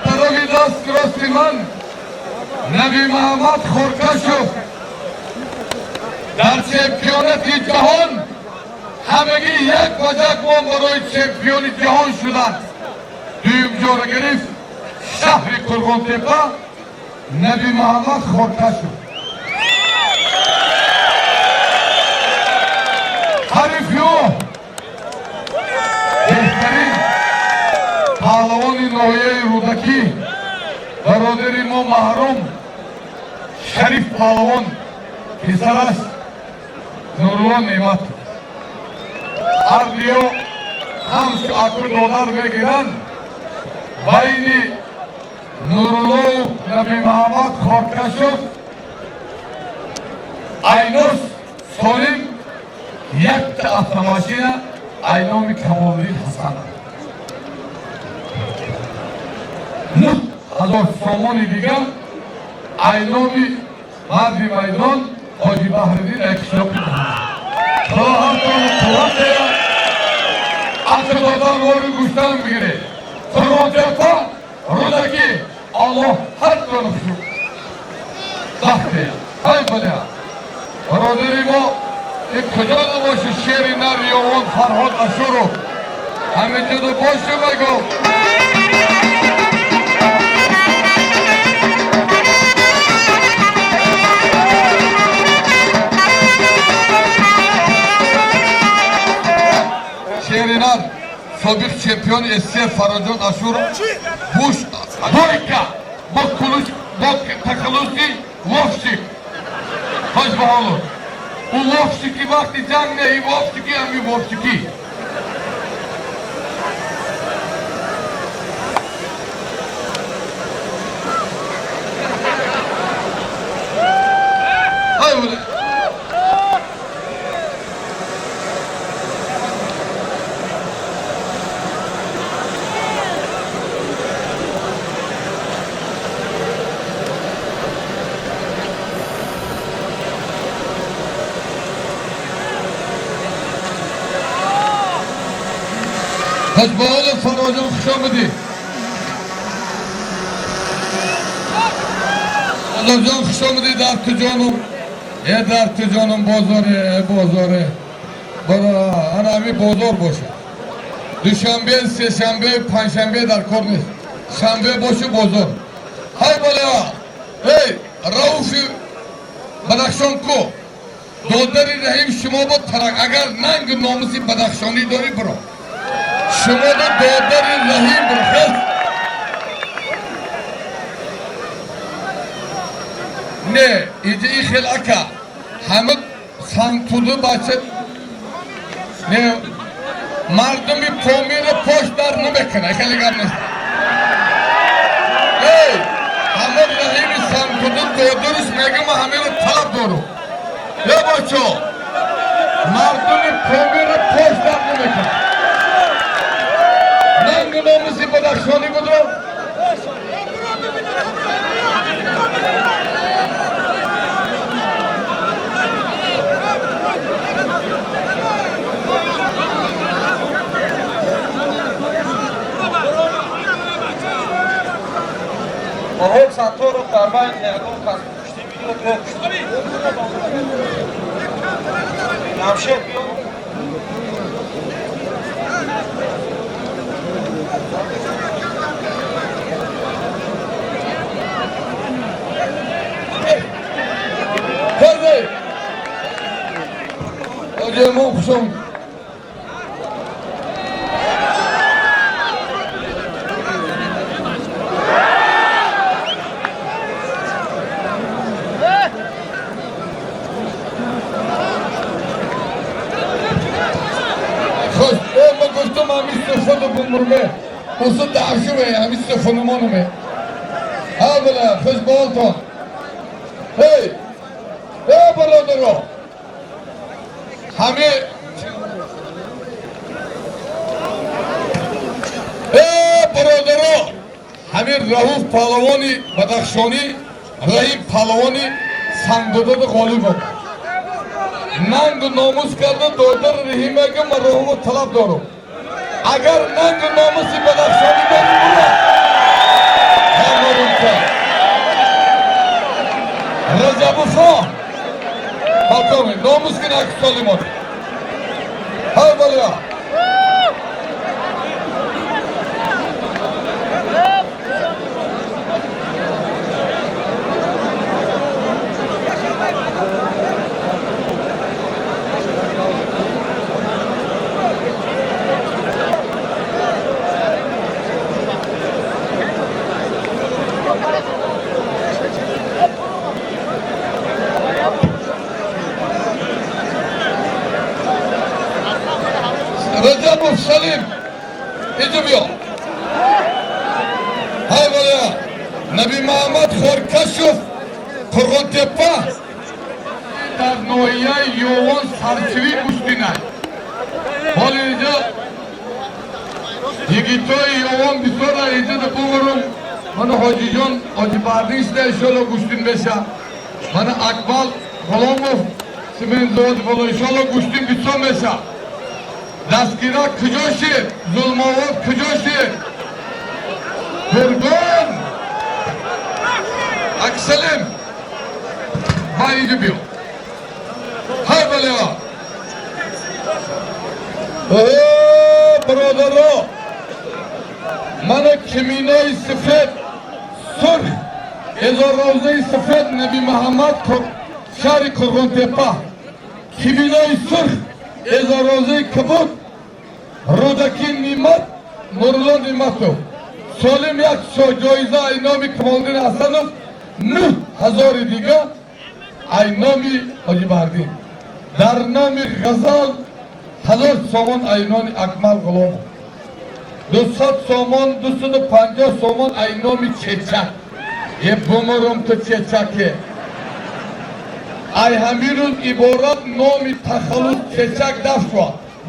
Terövidas Krosiman Nabi Muhammad Khorkashov در چمپیونت جهان همگی یک بجک برای چمپیون جهان شدند. دویم جا را گرفت شهر قرغن‌تپه نبی محمد خورکشov. حریفی او بهترین پهلوان ناحیه رودکی برادر ما محروم شریف پهلوان پسرش نورالله نعمت هر دیو همش $10 میگیرن بین نورالله نبی محمد خورکشov aynur solim یک avtomashina aynomi Kamoliddin Hasan 9,000 somoni دیگر aynomi مرد میدان حاجی بحردین اکشاف خواهرتان قوت عقل دادن وارو گوشتن بگیره قرغن‌تپه رودکی الله هر جانب شد سخته های بله برادری ما این کجا نباشه شعری نر یوان فرهاد اشورو همه جدو باشه بگو شهرینار سابق چمپیون اسیا فراجان اشور بوش دویکا با کلوش با تکلوشی وافشی خوش بحالو او وافشی کی وقتی جنگ نهی وافشی کی همی وافشی کی های بوده Kaç bağlı Faracan kuşa mı değil? Faracan kuşa mı değil dertli canım? Dertli canım bozarı. Bana anami bozor boşu. Düşenbe, seşenbe, panşenbe der korniş. Şenbe boşu bozor. Hay bala! Hey! Rauf'u Badakşan ko! Dodari rahim şuma bu tarak. Agar nang namusi Badakşani dori bro. شما دا دادر رحیم برخست نه ایجا ای خیل اکا همه سانتوده باشه نه مردمی پامیر پشت در نمیکنه خیلی گرم نیست همه رحیم سانتوده دادرش میگم همه رو طلب دارو یا بچه مردمی پامیر پشت در نمیکنه ننگ ناموسی بدخشانی بود رو Orhol Santoro Karbay'ın Erdoğan Kasım Kuştu Video Kuştu جمشید بیا. کرده آجه ما خوشم خوش ما گفتم همی صفت و بمرمه خصوص دعشوه همی صفنمانمه ها بله خوش بالتون هی برادرو همه برادرو همه رئوف پهلوانی بدخشانی رئیب پهلوانی سنگداد غالب بود ننگ ناموس کرده دادر رحیمه که من رئوف طلب دارم اگر ننگ ناموسی بدخشانی داری برو همارون که رجب خان حکامی ناموس که نکس سالیمان های بلیا رجب سلیم اینجا بیا های بلیا نبی محمد خورکشوف قرغن تپه در نوعیه یوان سرچوی گوشتینه حالی اینجا یگیتای یوان بسیار اینجا ده بگرم من حاجی جان حاجی بردیش ده انشالله گوشتین بشه من اکبال غلاموف سمین زود بلا انشالله گوشتین بسیار میشه دستگیرا کجا شد؟ ظلماوات کجا شد؟ فرگان اکسلیم ها اینجا بیو های بله ها برادر را من کمینای سفید سرخ ازار روزه سفید نبی محمد شهر قرغن تپه کمینای سرخ ازار روزه کبود رودکی نیمت نورلا نیمتو سالم یک جایزه اینامی کمالدین حسنوف 9,000 دیگه اینامی حاجی بردین در نام غزال 1000 سامان اینانی اکمل غلام 200 سامان 250 سامان اینامی چچک یه بومرم تو چچکه ای همیرون عبارت نامی تخلص چچک دفت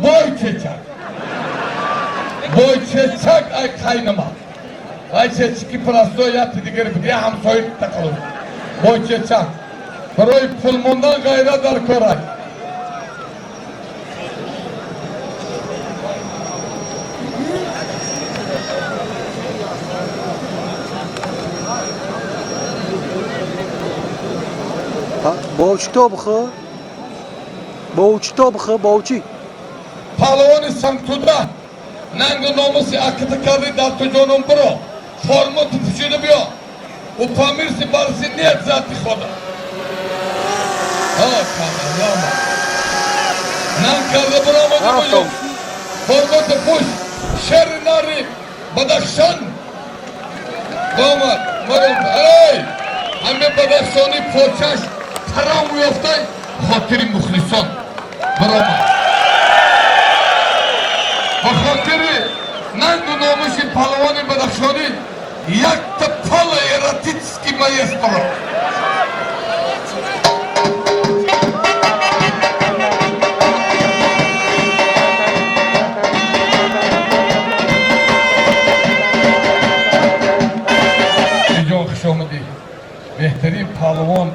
بای چچک بای چچک ای قینما ای چچکی پرستو یا دیگر بگه همسایی تخلص بای چچک برای پول موندن غیرت در کارای باوچی تا بخه؟ باوچی تا بخه؟ باوچی؟ پهلوان سنگتوده ننگ ناموسی اکت کردی در تو جانم برو فرمت پوشیده بیا و پامیر سی برسی نیت ذاتی خدا کامل لاما ننگ کرده برو آمده بجو فرمت پوش شر ناری بدخشان دامد مرم ای همه بدخشانی پوچش ترام ویفتای خاطر مخلصان برآمد و خاطر ننگ و ناموش پهلوان بدخشانی یک تپال ایراتیتسکی مایسترو اینجا خوش آمدی بهترین پهلوان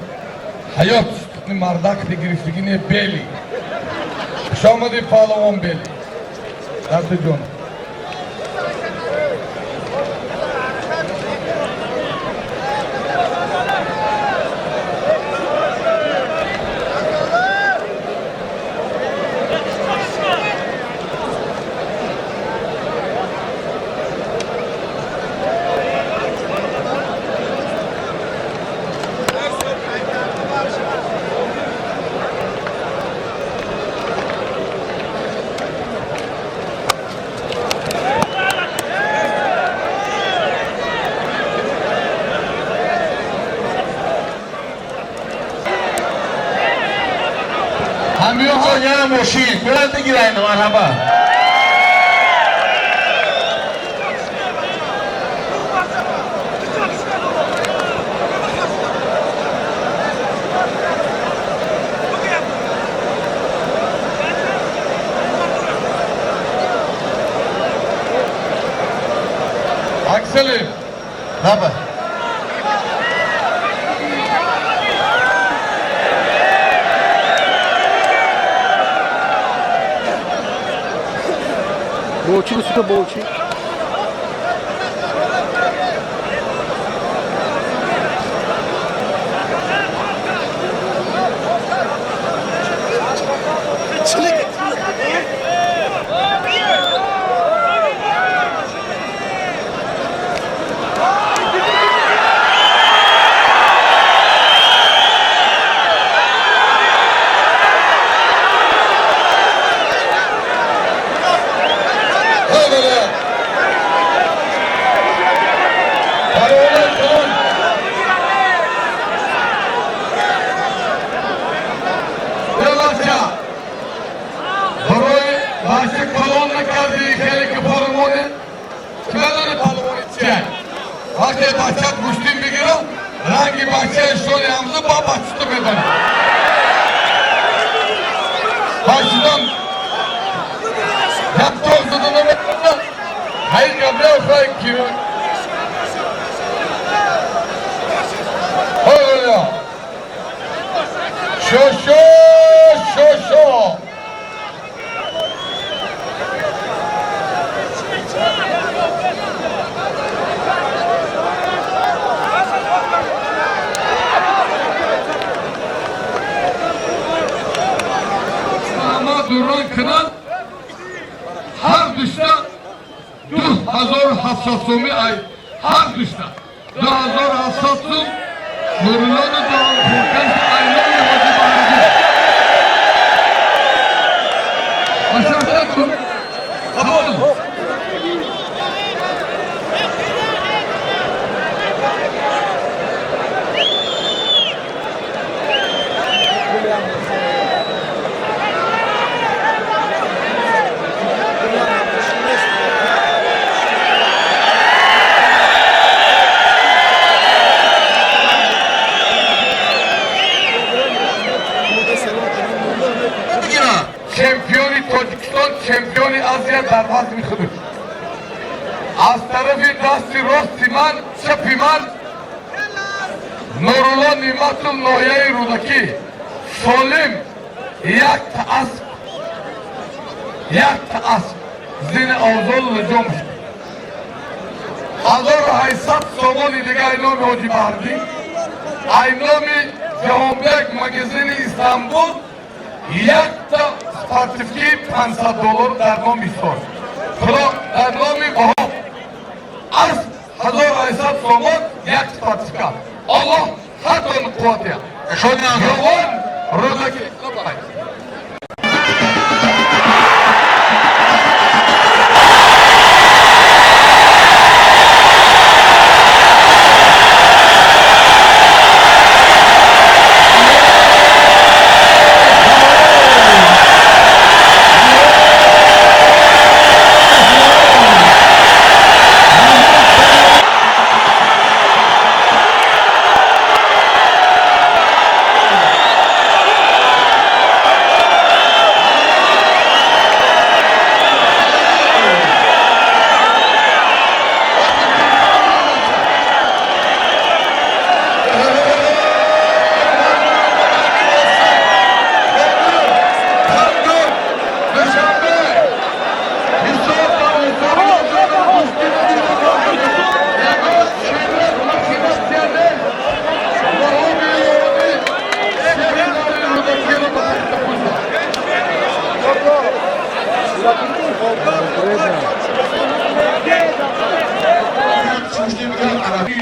حیات مردک دیگریفتگینه بیلی خوش آمدی پهلوان بیلی دست جون Amiyo yana moshi. Biraz da gireyim merhaba. Akselim. Ne haber? Boğuçu üstü boğuçu. Böyle. Parola son. Yavaşça. Parola başlık kolonla kaldığı keleki formunu. Kimeleri palomunu içeceğim. Hake başlat müştüm bir giro. Rangi bahçe şolyamızı babaçtı beden. Başlıdan yaptığım zadını hayır Gabriel Frank gibi. Öyle. Şo. Ama duran kınan her düşte 2000 hassasumi ay her düşte 2000 hassasum nurlanı doğan korkanç ayları vacip harcı. Aşağıda dur. Kapalım. Şampiyoni Tojikistan, şampiyoni Asya darvaz mikhudur. Az tarafı dasti rostiman, çapiman, Nurullah Nimatul Noyay Rudaki, Solim, yak taas, zine avzol lücumus. Azor haysat somoni diga aynomi hoji bardi, aynomi Cahambek magazini İstanbul, یک تا سپارتیفکی $500 در نام بیستار خدا در نام بها از 1800 سومان یک سپارتیفکا الله حتی قوتیه یوان روزکی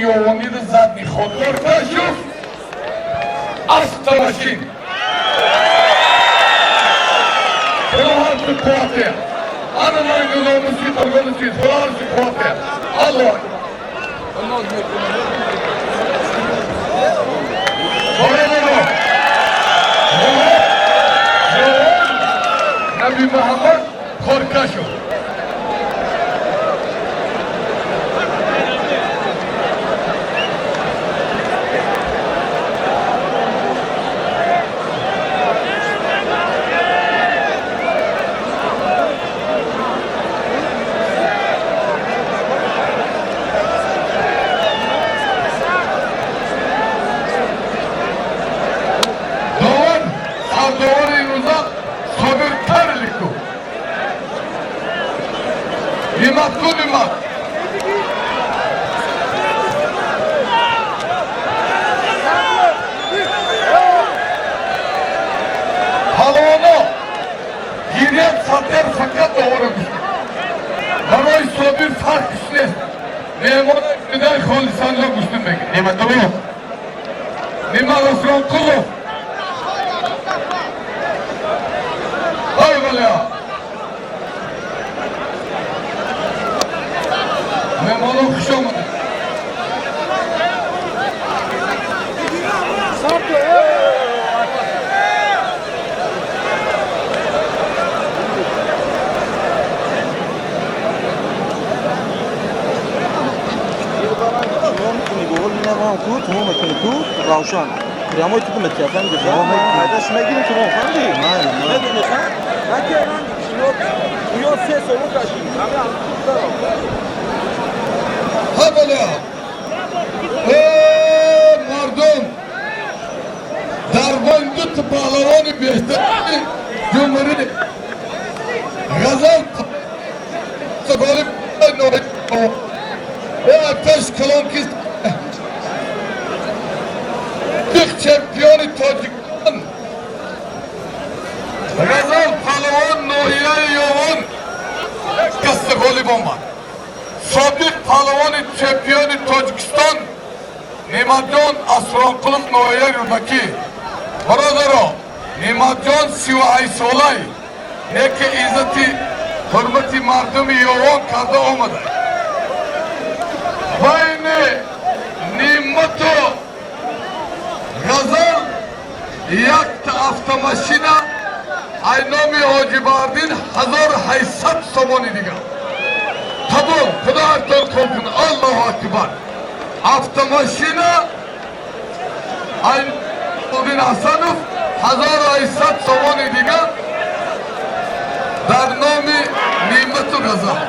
Йованида задни ходор Кашов автомашин. Хваларсы квоте. Ана найголовный свет, органный свет. Хваларсы квоте. Аллах. Орелено. Muhammed Korkaşov. Limat ku limat. Halonu girip satır fakat doğrudur. Baroy sobir fark üstüne. Memur neden kolisanla kuştum peki? Limat ku limat. Limat osron kulu. Hay böyle ya. Memnun kuş olmadı. روشن پریامای تو مترفن دیگه بعدش میگیریم تو روشن دیگه نه نکردن یا سه سالو کشید همه Ha böyle. Mardum. Darbandı tıpalarını beşteki cumhuriyet. Gazal tıpalarını ateş kalan kız. Türk şampiyonu Tacikistan. Gazal palavan Nohiye yoğun. Kastı golü bomba. Sabit Palavan şampiyonu Tacikistan Nimadjon Asronqulov Noyerdagi Birodaro Nimadjon Sivai Solay Neke izzati hurmati mardumi yo'g'on karda omadi Bayni Nimato G'azal yakta avtomashina Aynomi Hojibardin 1800 somon edigan Tabu, Xudo korkun, Allohu akbar. Avtomashina Aydin Hasanov 1800 somon edigan dar nomi Ne'matu G'azal.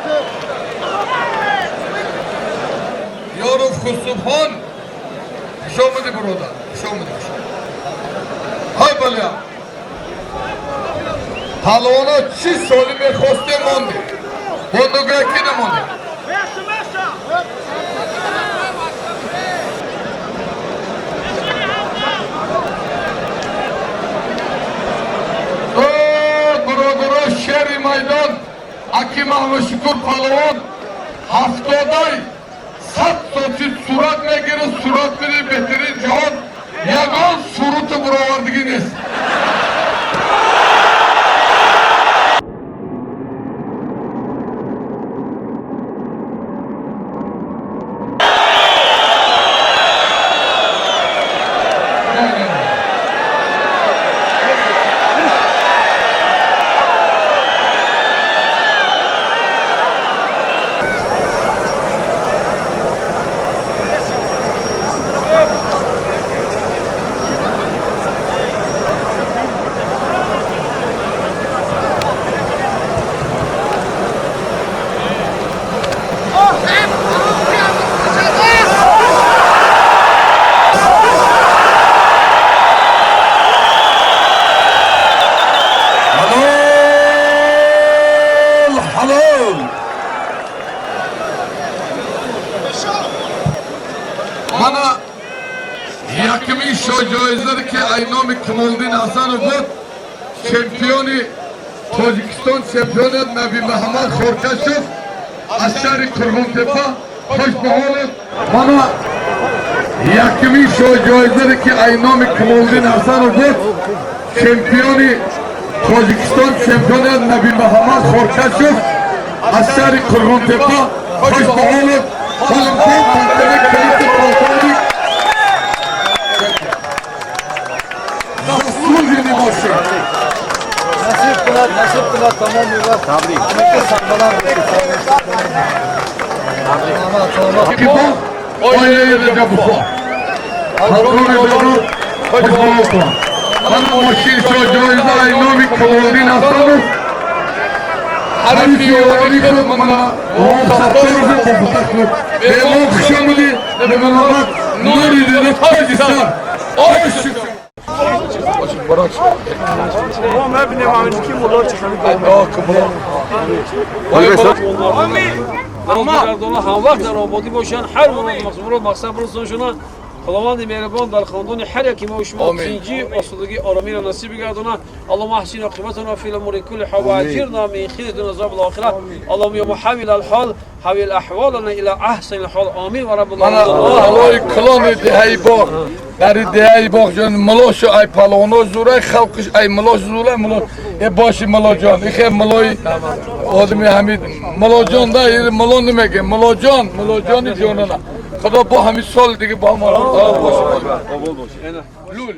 Yoruf Xusufxon xushomadi birodar, xushomadi. Hay bala. Palvona chi soli mekhosте mondi. Bundoga ki namondi. Guru şehri meydan Aki Mahmud Şukur Palvon haftaday sat soçit surat megeri surat biri beteri cihan yagan surutu buravardiginiz. Bana yakimi şojoizleri ki Aynomi Kımıldin Hasanov بود şampiyoni Tacikistan şampiyonu Nabi Muhammed Korkaşov az şehri Kırgıntepe hoş bulduk. Bana yakimi şojoizleri ki Aynomi Kımıldin Hasanov بود şampiyoni Tacikistan şampiyonu Nabi Muhammed Korkaşov az şehri Kırgıntepe hoş bulduk. Olimpik Konserik Kalite Konserik Zasluženi vaši. Nasip kılar tamam. Oile Recep Usta. Halkın Ebru Koçbalıklı. Bana maşin çocuğuyla aynı bir kılığın aslanız. Harifi yolları kırmana, o satırızı koputaklı. Ve o kuşamını, ve menamak, nuri dedi tacısın. O şükür. Tamam ben bir nemamet kim olur çıkalım. اما هم وقت در آبادی باشن هر مراد مقصد برسونشون خداوند مهربان در خاندان هر یکی ما و شما تنجی آسودگی آرامی را نصیب گردونه اللهم احسن عاقبتنا فی الامور کلها و اجرنا من خزي عذاب الاخره اللهم يا محول الحال حول احوالنا الى احسن الحال امين و رب Bana العالمین Allah'ı kılanı dehayi bak. Dari dehayi bak can maloşu ay palonu zuray xalqış ay maloş zuray maloş. Başı malocan. İxe maloy ademi hamid malocan da yeri malon demek. Malocan canına. Kada bu hamid sol digi bağ malon. Lul.